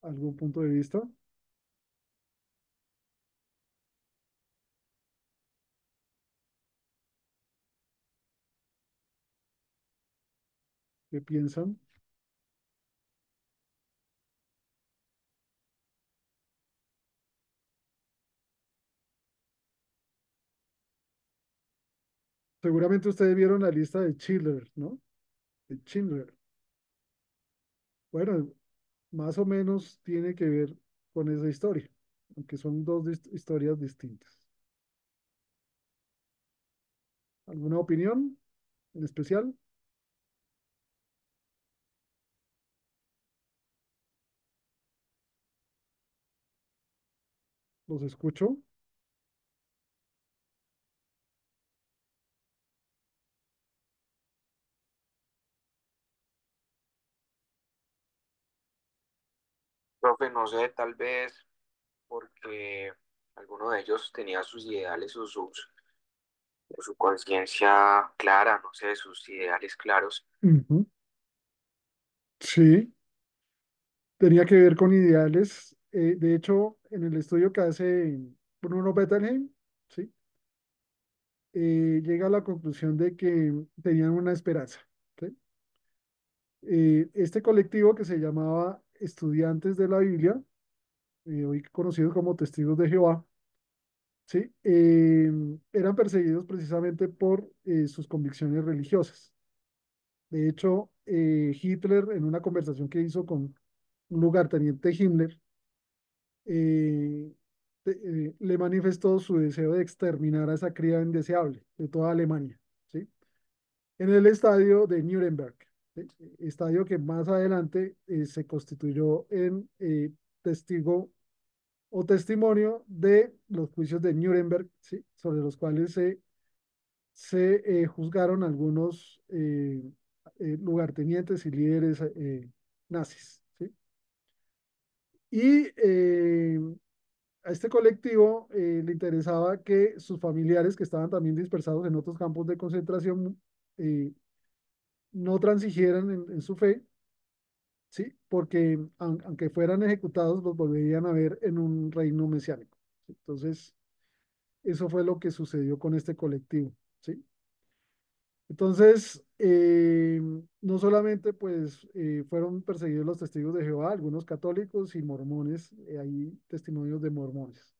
¿Algún punto de vista? ¿Qué piensan? Seguramente ustedes vieron la lista de Schindler, ¿no? De Schindler. Bueno, más o menos tiene que ver con esa historia, aunque son dos historias distintas. ¿Alguna opinión en especial? Los escucho. Profe, no sé, tal vez porque alguno de ellos tenía sus ideales o su conciencia clara, no sé, sus ideales claros. Ujú. Sí, tenía que ver con ideales. De hecho, en el estudio que hace Bruno Bettelheim, ¿sí? Llega a la conclusión de que tenían una esperanza. ¿Sí? Este colectivo que se llamaba Estudiantes de la Biblia, hoy conocidos como Testigos de Jehová, ¿sí? Eran perseguidos precisamente por sus convicciones religiosas. De hecho, Hitler, en una conversación que hizo con un lugarteniente Himmler, eh, le manifestó su deseo de exterminar a esa cría indeseable de toda Alemania, ¿sí? En el estadio de Nuremberg, ¿sí? Estadio que más adelante se constituyó en testigo o testimonio de los juicios de Nuremberg, ¿sí? Sobre los cuales se juzgaron algunos lugartenientes y líderes nazis, ¿sí? Y a este colectivo le interesaba que sus familiares, que estaban también dispersados en otros campos de concentración, eh, no transigieran en su fe, ¿sí? Porque aunque fueran ejecutados, los volverían a ver en un reino mesiánico. ¿Sí? Entonces, eso fue lo que sucedió con este colectivo, ¿sí? Entonces, no solamente pues fueron perseguidos los testigos de Jehová, algunos católicos y mormones, hay testimonios de mormones.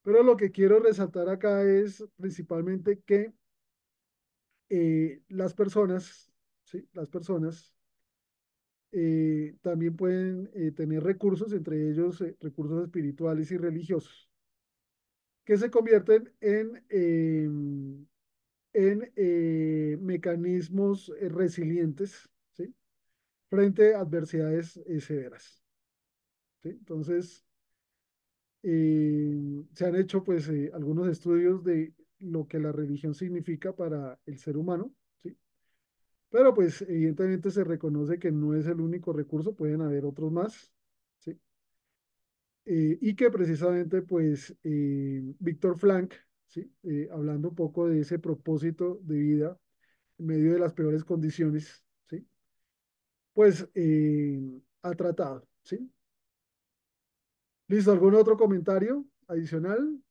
Pero lo que quiero resaltar acá es principalmente que las personas, ¿sí? Las personas también pueden tener recursos, entre ellos recursos espirituales y religiosos, que se convierten en mecanismos resilientes, ¿sí? Frente a adversidades severas, ¿sí? Entonces, se han hecho pues algunos estudios de lo que la religión significa para el ser humano, ¿sí? Pero pues evidentemente se reconoce que no es el único recurso, pueden haber otros más, ¿sí? Y que precisamente pues Víctor Frank, ¿sí? Hablando un poco de ese propósito de vida en medio de las peores condiciones, ¿sí? Pues ha tratado, ¿sí? ¿Listo? ¿Algún otro comentario adicional?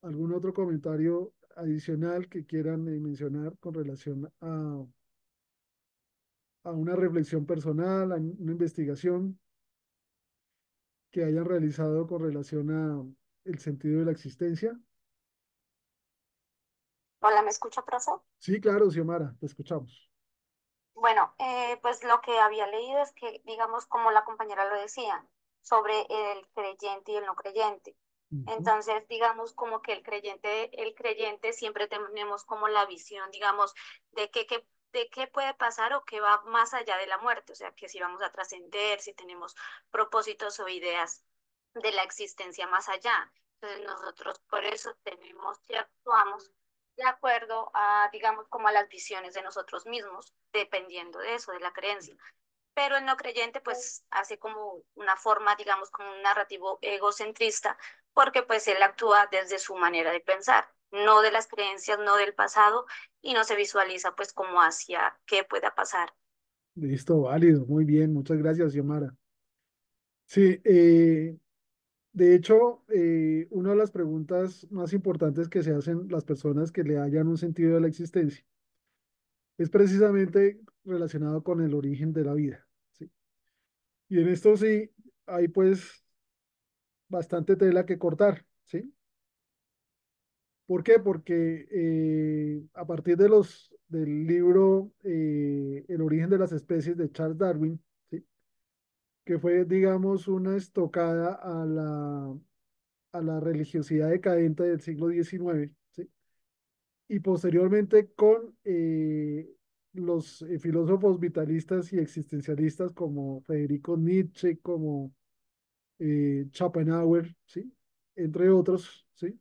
¿Algún otro comentario adicional que quieran mencionar con relación a una reflexión personal, a una investigación que hayan realizado con relación a el sentido de la existencia? Hola, ¿me escucha, profe? Sí, claro, Xiomara, te escuchamos. Bueno, pues lo que había leído es que, digamos, como la compañera lo decía, sobre el creyente y el no creyente. Ujú. Entonces, digamos, como que el creyente siempre tenemos como la visión, digamos, de qué puede pasar o qué va más allá de la muerte, o sea, que si vamos a trascender, si tenemos propósitos o ideas de la existencia más allá. Entonces, nosotros por eso tenemos y actuamos de acuerdo a, digamos, como a las visiones de nosotros mismos, dependiendo de eso, de la creencia. Pero el no creyente, pues, hace como una forma, digamos, como un narrativo egocentrista, porque pues él actúa desde su manera de pensar, no de las creencias, no del pasado, y no se visualiza, pues, como hacia qué pueda pasar. Listo, válido, muy bien, muchas gracias, Xiomara. Sí, de hecho, una de las preguntas más importantes que se hacen las personas que le hallan un sentido de la existencia es precisamente relacionado con el origen de la vida, ¿sí? Y en esto sí hay pues bastante tela que cortar, ¿sí? ¿Por qué? Porque a partir del libro El origen de las especies de Charles Darwin, ¿sí? Que fue, digamos, una estocada a la religiosidad decadente del siglo XIX, ¿sí? Y posteriormente con los filósofos vitalistas y existencialistas como Federico Nietzsche, como Schopenhauer, ¿sí? Entre otros, ¿sí?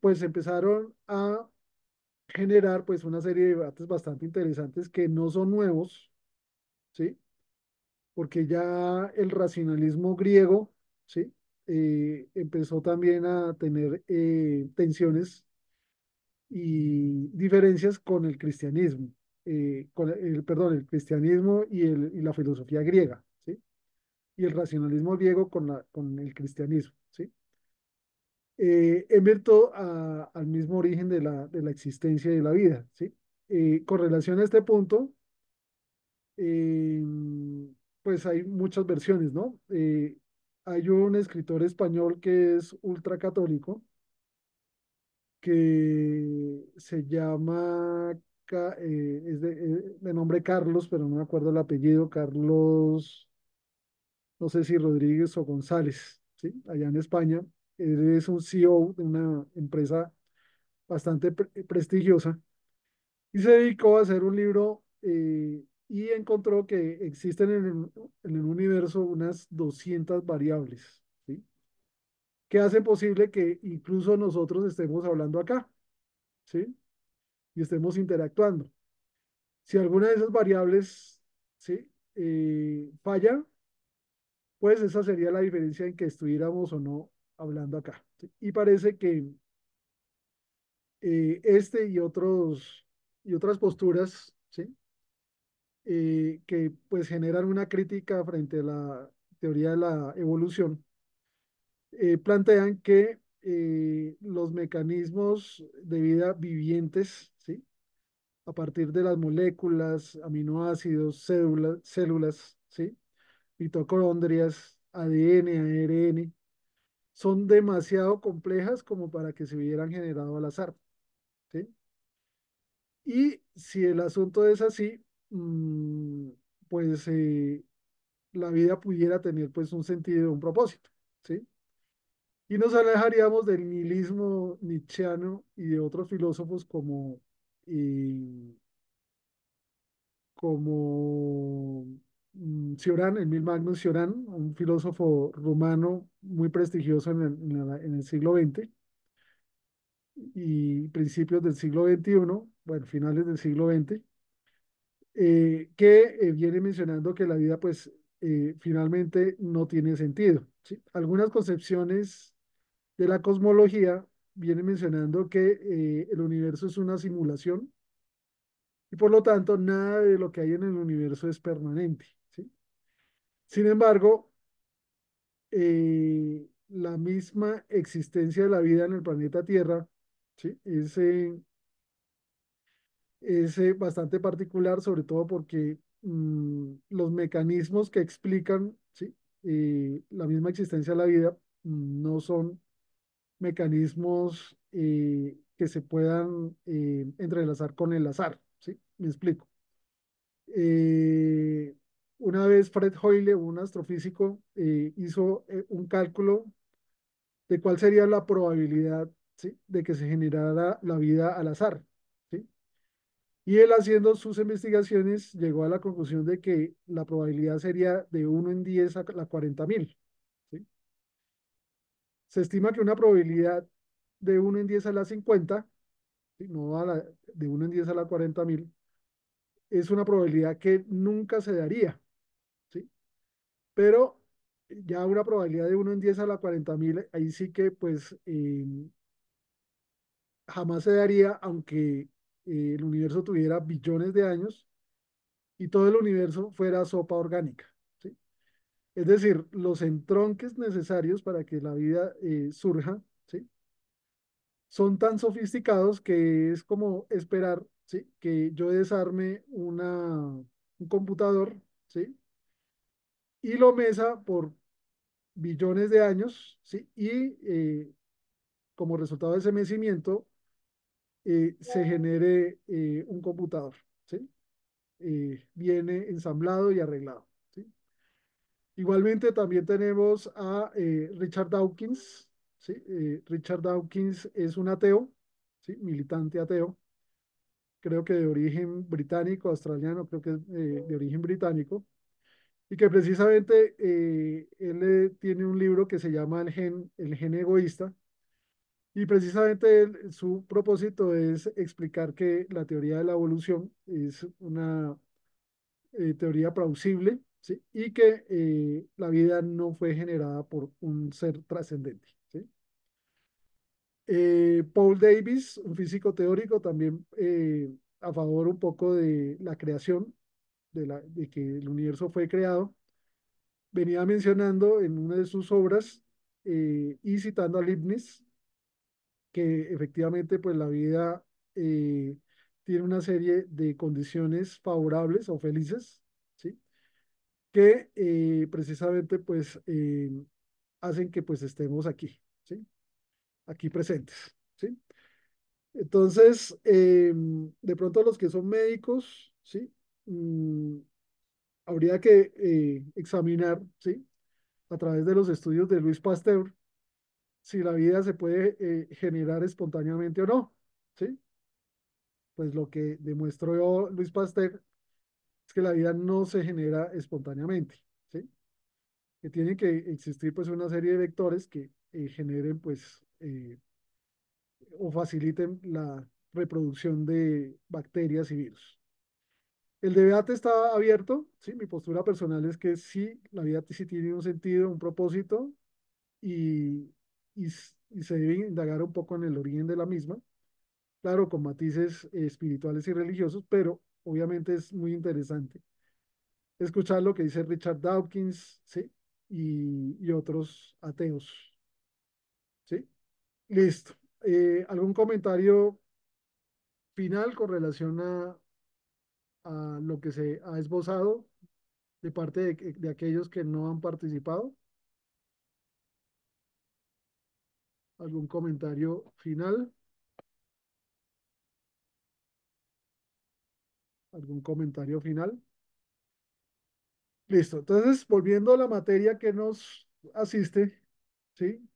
Pues empezaron a generar pues una serie de debates bastante interesantes que no son nuevos, ¿sí? Porque ya el racionalismo griego, ¿sí? Empezó también a tener tensiones y diferencias con el cristianismo, perdón, el cristianismo y la filosofía griega, ¿sí? Y el racionalismo griego con el cristianismo, ¿sí? En virtud al mismo origen de la existencia y de la vida, ¿sí? Con relación a este punto, eh, pues hay muchas versiones, ¿no? Hay un escritor español que es ultracatólico, que se llama, es de nombre Carlos, pero no me acuerdo el apellido, Carlos, no sé si Rodríguez o González, ¿sí? Allá en España. Él es un CEO de una empresa bastante prestigiosa y se dedicó a hacer un libro y encontró que existen en el universo unas 200 variables, ¿sí? Que hacen posible que incluso nosotros estemos hablando acá, ¿sí? Y estemos interactuando. Si alguna de esas variables, ¿sí? Falla, pues esa sería la diferencia en que estuviéramos o no hablando acá, ¿sí? Y parece que este y otras posturas, ¿sí? Que pues generan una crítica frente a la teoría de la evolución, plantean que los mecanismos de vida vivientes, ¿sí? A partir de las moléculas, aminoácidos, células, ¿sí? Mitocondrias, ADN, ARN, son demasiado complejas como para que se hubieran generado al azar, ¿sí? Y si el asunto es así, pues la vida pudiera tener pues un sentido, un propósito, ¿sí? Y nos alejaríamos del nihilismo nietzscheano y de otros filósofos eh, como Cioran, Emil Magnus Cioran, un filósofo rumano muy prestigioso en el siglo XX y principios del siglo XXI, bueno, finales del siglo XX, que viene mencionando que la vida pues finalmente no tiene sentido, ¿sí? Algunas concepciones de la cosmología vienen mencionando que el universo es una simulación y por lo tanto nada de lo que hay en el universo es permanente, ¿sí? Sin embargo, la misma existencia de la vida en el planeta Tierra, ¿sí? Es bastante particular, sobre todo porque los mecanismos que explican, ¿sí? La misma existencia de la vida no son mecanismos que se puedan entrelazar con el azar, ¿sí? Me explico. Eh, una vez Fred Hoyle, un astrofísico, hizo un cálculo de cuál sería la probabilidad, ¿sí? De que se generara la vida al azar, ¿sí? Y él haciendo sus investigaciones llegó a la conclusión de que la probabilidad sería de 1 en 10 a la 40.000, ¿sí? Se estima que una probabilidad de 1 en 10 a la 50, ¿sí? No de 1 en 10 a la 40.000, es una probabilidad que nunca se daría, ¿sí? Pero ya una probabilidad de 1 en 10 a la 40.000, ahí sí que pues jamás se daría, aunque el universo tuviera billones de años y todo el universo fuera sopa orgánica, ¿sí? Es decir, los entronques necesarios para que la vida surja, ¿sí? Son tan sofisticados que es como esperar, ¿sí? Que yo desarme un computador, ¿sí? Y lo mesa por billones de años, ¿sí? Y como resultado de ese mecimiento, se genere un computador, ¿sí? Viene ensamblado y arreglado, ¿sí? Igualmente también tenemos a Richard Dawkins, ¿sí? Richard Dawkins es un ateo, ¿sí? Militante ateo, creo que de origen británico, australiano, creo que es de origen británico, y que precisamente él tiene un libro que se llama El gen egoísta, y precisamente su propósito es explicar que la teoría de la evolución es una teoría plausible, ¿sí? Y que la vida no fue generada por un ser trascendente, ¿sí? Paul Davies, un físico teórico, también a favor un poco de la creación, de que el universo fue creado, venía mencionando en una de sus obras y citando a Leibniz, que efectivamente pues la vida eh, tiene una serie de condiciones favorables o felices, ¿sí? Que precisamente pues hacen que pues estemos aquí, ¿sí? Aquí presentes, ¿sí? Entonces, de pronto los que son médicos, ¿sí? Mm, habría que examinar, ¿sí? A través de los estudios de Luis Pasteur, si la vida se puede generar espontáneamente o no, ¿sí? Pues lo que demostró Luis Pasteur es que la vida no se genera espontáneamente, ¿sí? Que tiene que existir pues una serie de vectores que generen pues o faciliten la reproducción de bacterias y virus. El debate está abierto, ¿sí? Mi postura personal es que sí, la vida sí tiene un sentido, un propósito y, y se debe indagar un poco en el origen de la misma, claro, con matices espirituales y religiosos, pero obviamente es muy interesante escuchar lo que dice Richard Dawkins, ¿sí? Y otros ateos, ¿sí? Listo. ¿Algún comentario final con relación a lo que se ha esbozado de parte de aquellos que no han participado? ¿Algún comentario final? ¿Algún comentario final? Listo. Entonces, volviendo a la materia que nos asiste, ¿sí?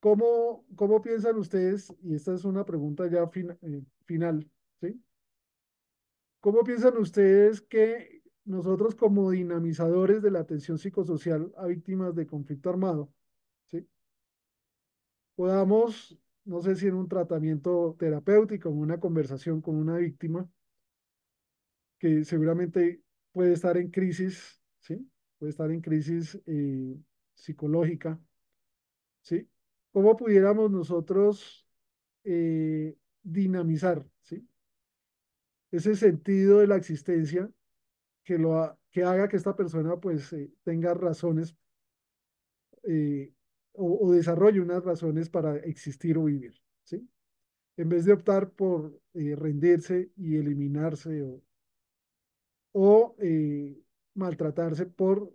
¿Cómo piensan ustedes? Y esta es una pregunta ya final, ¿sí? ¿Cómo piensan ustedes que nosotros como dinamizadores de la atención psicosocial a víctimas de conflicto armado, ¿sí? Podamos, no sé si en un tratamiento terapéutico, en una conversación con una víctima que seguramente puede estar en crisis, ¿sí? Puede estar en crisis psicológica, ¿sí? ¿Cómo pudiéramos nosotros dinamizar, ¿sí? Ese sentido de la existencia que haga que esta persona pues tenga razones eh, o desarrolle unas razones para existir o vivir, ¿sí? En vez de optar por rendirse y eliminarse o maltratarse por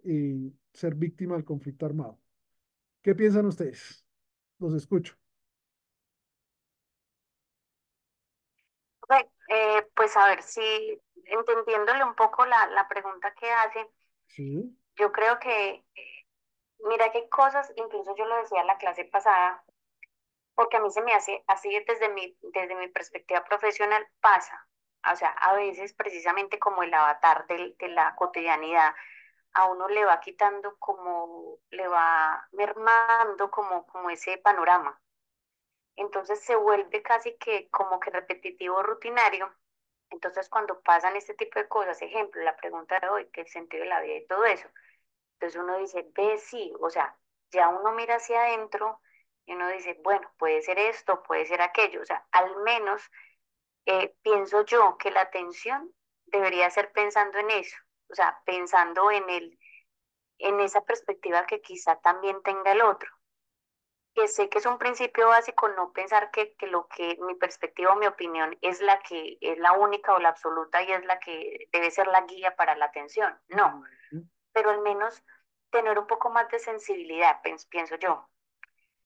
ser víctima del conflicto armado. ¿Qué piensan ustedes? Los escucho. Ok, pues a ver si entendiéndole un poco la pregunta que hace, Sí, yo creo que, mira qué cosas, incluso yo lo decía en la clase pasada, porque a mí se me hace así desde mi perspectiva profesional pasa. O sea, a veces precisamente como el avatar de la cotidianidad, a uno le va quitando como, le va mermando como ese panorama. Entonces se vuelve casi que como que repetitivo, rutinario. Entonces cuando pasan este tipo de cosas, ejemplo, la pregunta de hoy, que el sentido de la vida y todo eso, entonces uno dice, ve, sí, o sea, ya uno mira hacia adentro y uno dice, bueno, puede ser esto, puede ser aquello, o sea, al menos pienso yo que la atención debería ser pensando en eso, o sea, pensando en esa perspectiva que quizá también tenga el otro. que sé que es un principio básico no pensar que lo que mi perspectiva o mi opinión es la que es la única o la absoluta y es la que debe ser la guía para la atención. No, Ujú, pero al menos tener un poco más de sensibilidad, pienso yo.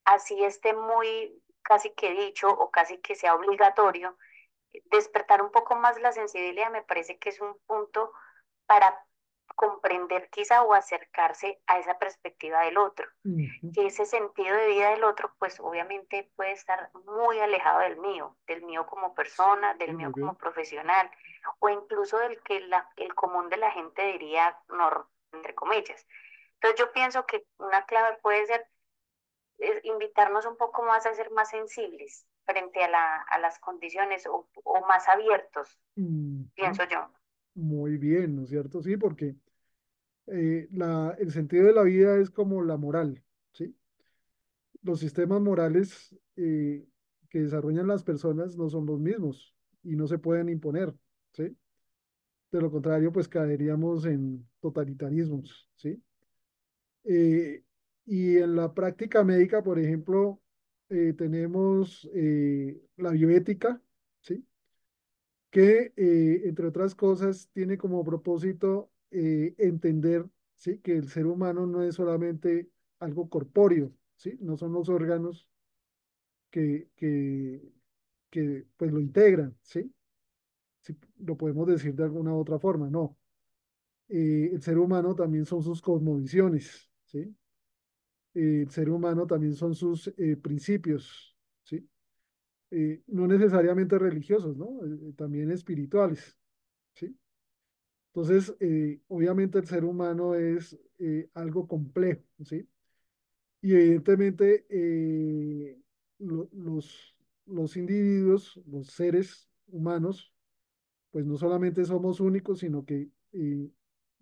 Así esté muy casi que dicho o casi que sea obligatorio, despertar un poco más la sensibilidad me parece que es un punto para comprender quizá o acercarse a esa perspectiva del otro, ujú, que ese sentido de vida del otro pues obviamente puede estar muy alejado del mío como persona, sí, del mío muy como bien. profesional o incluso del que el común de la gente diría, entre comillas. Entonces yo pienso que una clave puede ser invitarnos un poco más a ser más sensibles frente a las condiciones o más abiertos, Ujú, pienso yo. muy bien, ¿no es cierto? Sí, porque el sentido de la vida es como la moral, ¿sí? Los sistemas morales que desarrollan las personas no son los mismos y no se pueden imponer, ¿sí? De lo contrario, pues caeríamos en totalitarismos, ¿sí? Eh, y en la práctica médica, por ejemplo, tenemos la bioética, ¿sí? Que, entre otras cosas, tiene como propósito entender, ¿sí? Que el ser humano no es solamente algo corpóreo, ¿sí? No son los órganos que, que, que pues lo integran, ¿sí? Si lo podemos decir de alguna otra forma, no. El ser humano también son sus cosmovisiones, ¿sí? El ser humano también son sus principios, ¿sí? No necesariamente religiosos, ¿no? También espirituales, ¿sí? Entonces, obviamente el ser humano es algo complejo, ¿sí? Y evidentemente los individuos, los seres humanos, pues no solamente somos únicos, sino que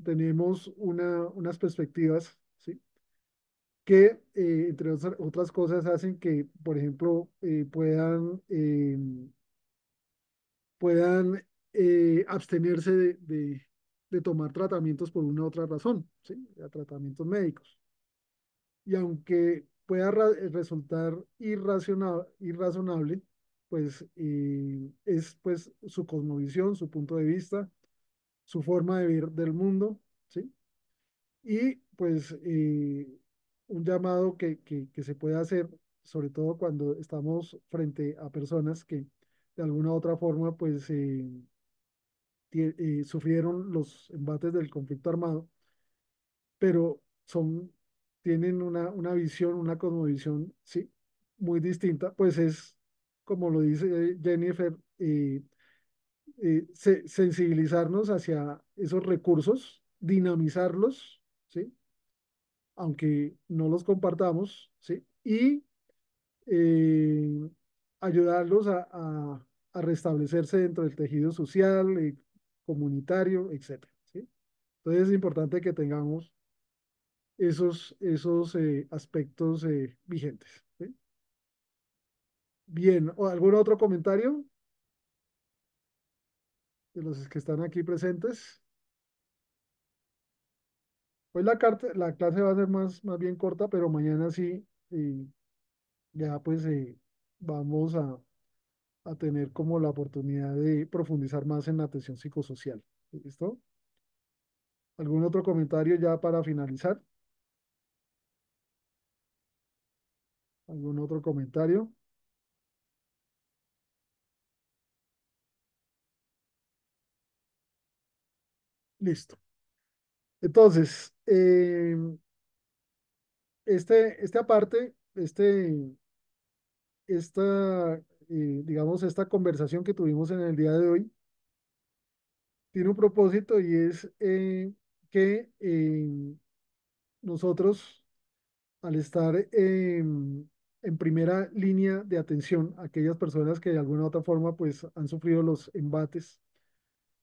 tenemos unas perspectivas, ¿sí? Que, entre otras cosas, hacen que, por ejemplo, puedan abstenerse de tomar tratamientos por una u otra razón, ¿sí? Tratamientos médicos. Y aunque pueda resultar irrazonable, pues es pues su cosmovisión, su punto de vista, su forma de ver del mundo, ¿sí? Y pues un llamado que se puede hacer, sobre todo cuando estamos frente a personas que de alguna u otra forma pues sufrieron los embates del conflicto armado, pero tienen una visión, una cosmovisión, sí, muy distinta, pues es, como lo dice Jennifer, sensibilizarnos hacia esos recursos, dinamizarlos, ¿sí? Aunque no los compartamos, ¿sí? Y eh, ayudarlos a restablecerse dentro del tejido social, comunitario, etcétera, ¿sí? Entonces es importante que tengamos esos aspectos vigentes, ¿sí? Bien, ¿o algún otro comentario de los que están aquí presentes? Hoy la clase va a ser más bien corta, pero mañana sí, ya pues vamos a tener como la oportunidad de profundizar más en la atención psicosocial. ¿Listo? ¿Algún otro comentario ya para finalizar? ¿Algún otro comentario? Listo. Entonces, este aparte, esta, digamos, esta conversación que tuvimos en el día de hoy tiene un propósito y es que nosotros, al estar en primera línea de atención a aquellas personas que de alguna u otra forma pues han sufrido los embates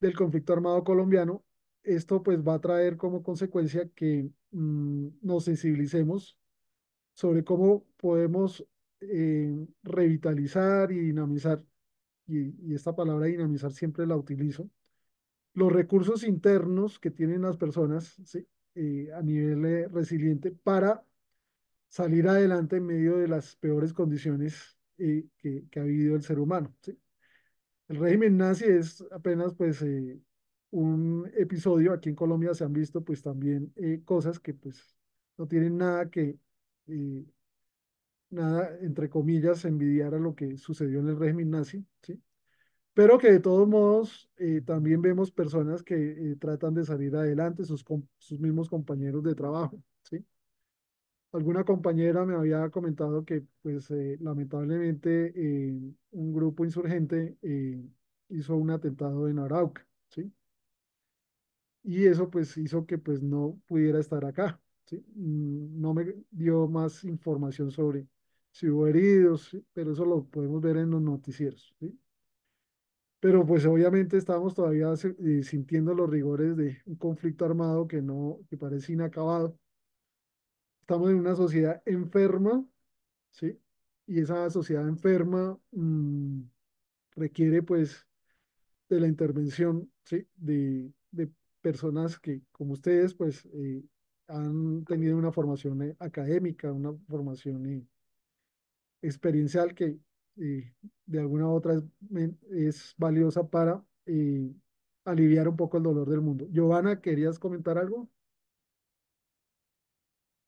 del conflicto armado colombiano, esto pues va a traer como consecuencia que nos sensibilicemos sobre cómo podemos revitalizar y dinamizar, y esta palabra dinamizar siempre la utilizo, los recursos internos que tienen las personas, ¿sí? A nivel resiliente para salir adelante en medio de las peores condiciones que ha vivido el ser humano, ¿sí? El régimen nazi es apenas pues un episodio. Aquí en Colombia se han visto pues también cosas que pues no tienen nada eh, nada, entre comillas, envidiar a lo que sucedió en el régimen nazi, ¿sí? Pero que de todos modos también vemos personas que tratan de salir adelante, sus mismos compañeros de trabajo, ¿sí? Alguna compañera me había comentado que, pues, lamentablemente, un grupo insurgente hizo un atentado en Arauca, ¿sí? Y eso, pues, hizo que, pues, no pudiera estar acá, ¿sí? No me dio más información sobre si hubo heridos, ¿sí? Pero eso lo podemos ver en los noticieros, ¿sí? Pero, pues, obviamente estamos todavía sintiendo los rigores de un conflicto armado que no, que parece inacabado. Estamos en una sociedad enferma, ¿sí? Y esa sociedad enferma requiere pues de la intervención, ¿sí? De personas que, como ustedes, pues han tenido una formación académica, una formación experiencial que de alguna u otra es valiosa para aliviar un poco el dolor del mundo. Giovanna, ¿querías comentar algo?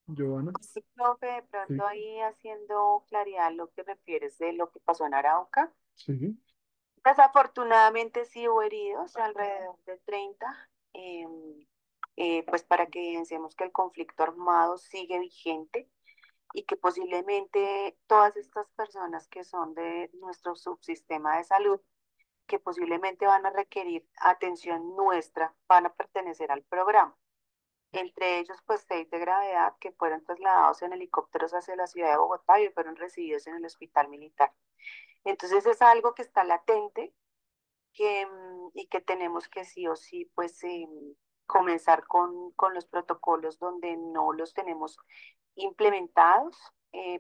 Giovanna, Sí, profe, de sí, pronto ahí haciendo claridad lo que refieres de lo que pasó en Arauca. sí, Desafortunadamente sí hubo heridos, alrededor de 30, pues para que evidenciemos que el conflicto armado sigue vigente y que posiblemente todas estas personas que son de nuestro subsistema de salud, que posiblemente van a requerir atención nuestra, van a pertenecer al programa. Entre ellos, pues 6 de gravedad que fueron trasladados en helicópteros hacia la ciudad de Bogotá y fueron recibidos en el hospital militar. Entonces es algo que está latente y que tenemos que sí o sí, pues comenzar con los protocolos donde no los tenemos implementados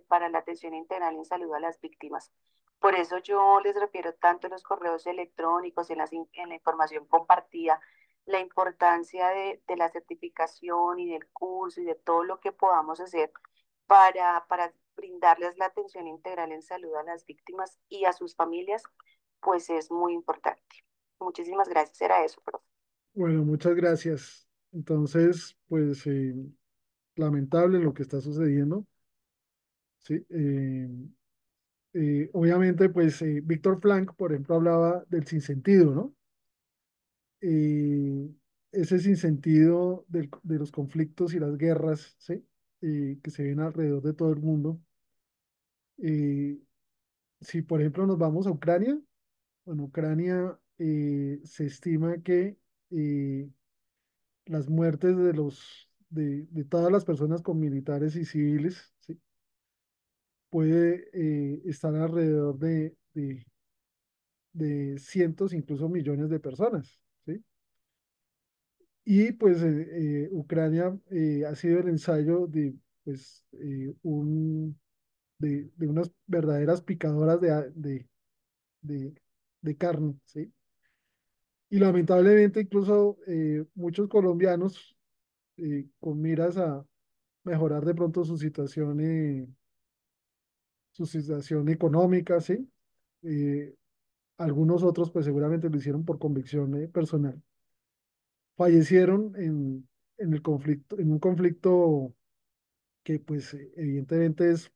para la atención integral en salud a las víctimas. Por eso yo les refiero tanto en los correos electrónicos, en la información compartida, la importancia de la certificación y del curso y de todo lo que podamos hacer para brindarles la atención integral en salud a las víctimas y a sus familias, pues es muy importante. Muchísimas gracias, era eso, profe. bueno, muchas gracias. Entonces, pues lamentable lo que está sucediendo, ¿sí? Obviamente, pues Víctor Frank, por ejemplo, hablaba del sinsentido, ¿no? Eh, Ese sinsentido de los conflictos y las guerras, ¿sí? Que se ven alrededor de todo el mundo. Eh, si, por ejemplo, nos vamos a Ucrania, en Ucrania se estima que eh, las muertes de todas las personas con militares y civiles, ¿sí? Puede estar alrededor de cientos, incluso millones de personas, ¿sí? Y pues Ucrania ha sido el ensayo pues, de unas verdaderas picadoras de, de carne, ¿sí? Y lamentablemente incluso muchos colombianos con miras a mejorar de pronto su situación económica, ¿sí? Eh, Algunos otros pues seguramente lo hicieron por convicción personal. Fallecieron en el conflicto, en un conflicto que pues evidentemente es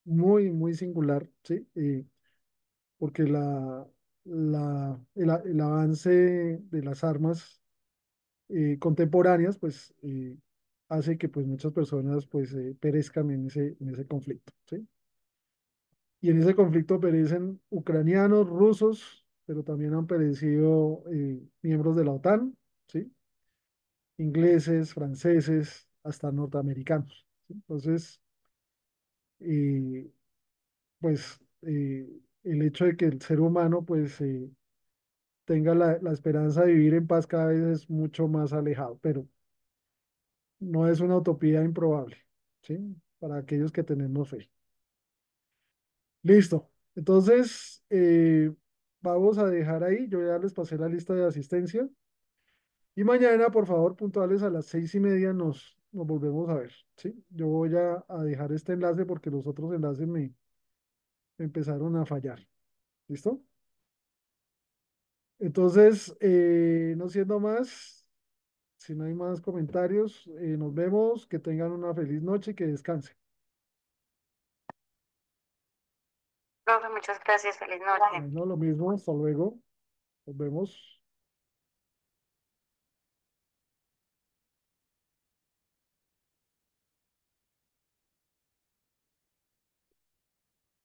muy, muy singular, ¿sí? Porque el avance de las armas contemporáneas pues hace que pues muchas personas pues perezcan en ese conflicto, ¿sí? Y en ese conflicto perecen ucranianos, rusos, pero también han perecido miembros de la OTAN, ¿sí? Ingleses, franceses, hasta norteamericanos, ¿sí? Entonces, eh, pues el hecho de que el ser humano pues tenga la esperanza de vivir en paz cada vez es mucho más alejado, pero no es una utopía improbable, ¿sí? Para aquellos que tenemos fe. Listo. Entonces, vamos a dejar ahí. Yo ya les pasé la lista de asistencia. Y mañana, por favor, puntuales a las 6:30 nos volvemos a ver, ¿sí? Yo voy a dejar este enlace porque los otros enlaces me empezaron a fallar. ¿Listo? Entonces, no siendo más, si no hay más comentarios, nos vemos, que tengan una feliz noche y que descansen. Profe, muchas gracias, feliz noche. Bueno, lo mismo, hasta luego, nos vemos.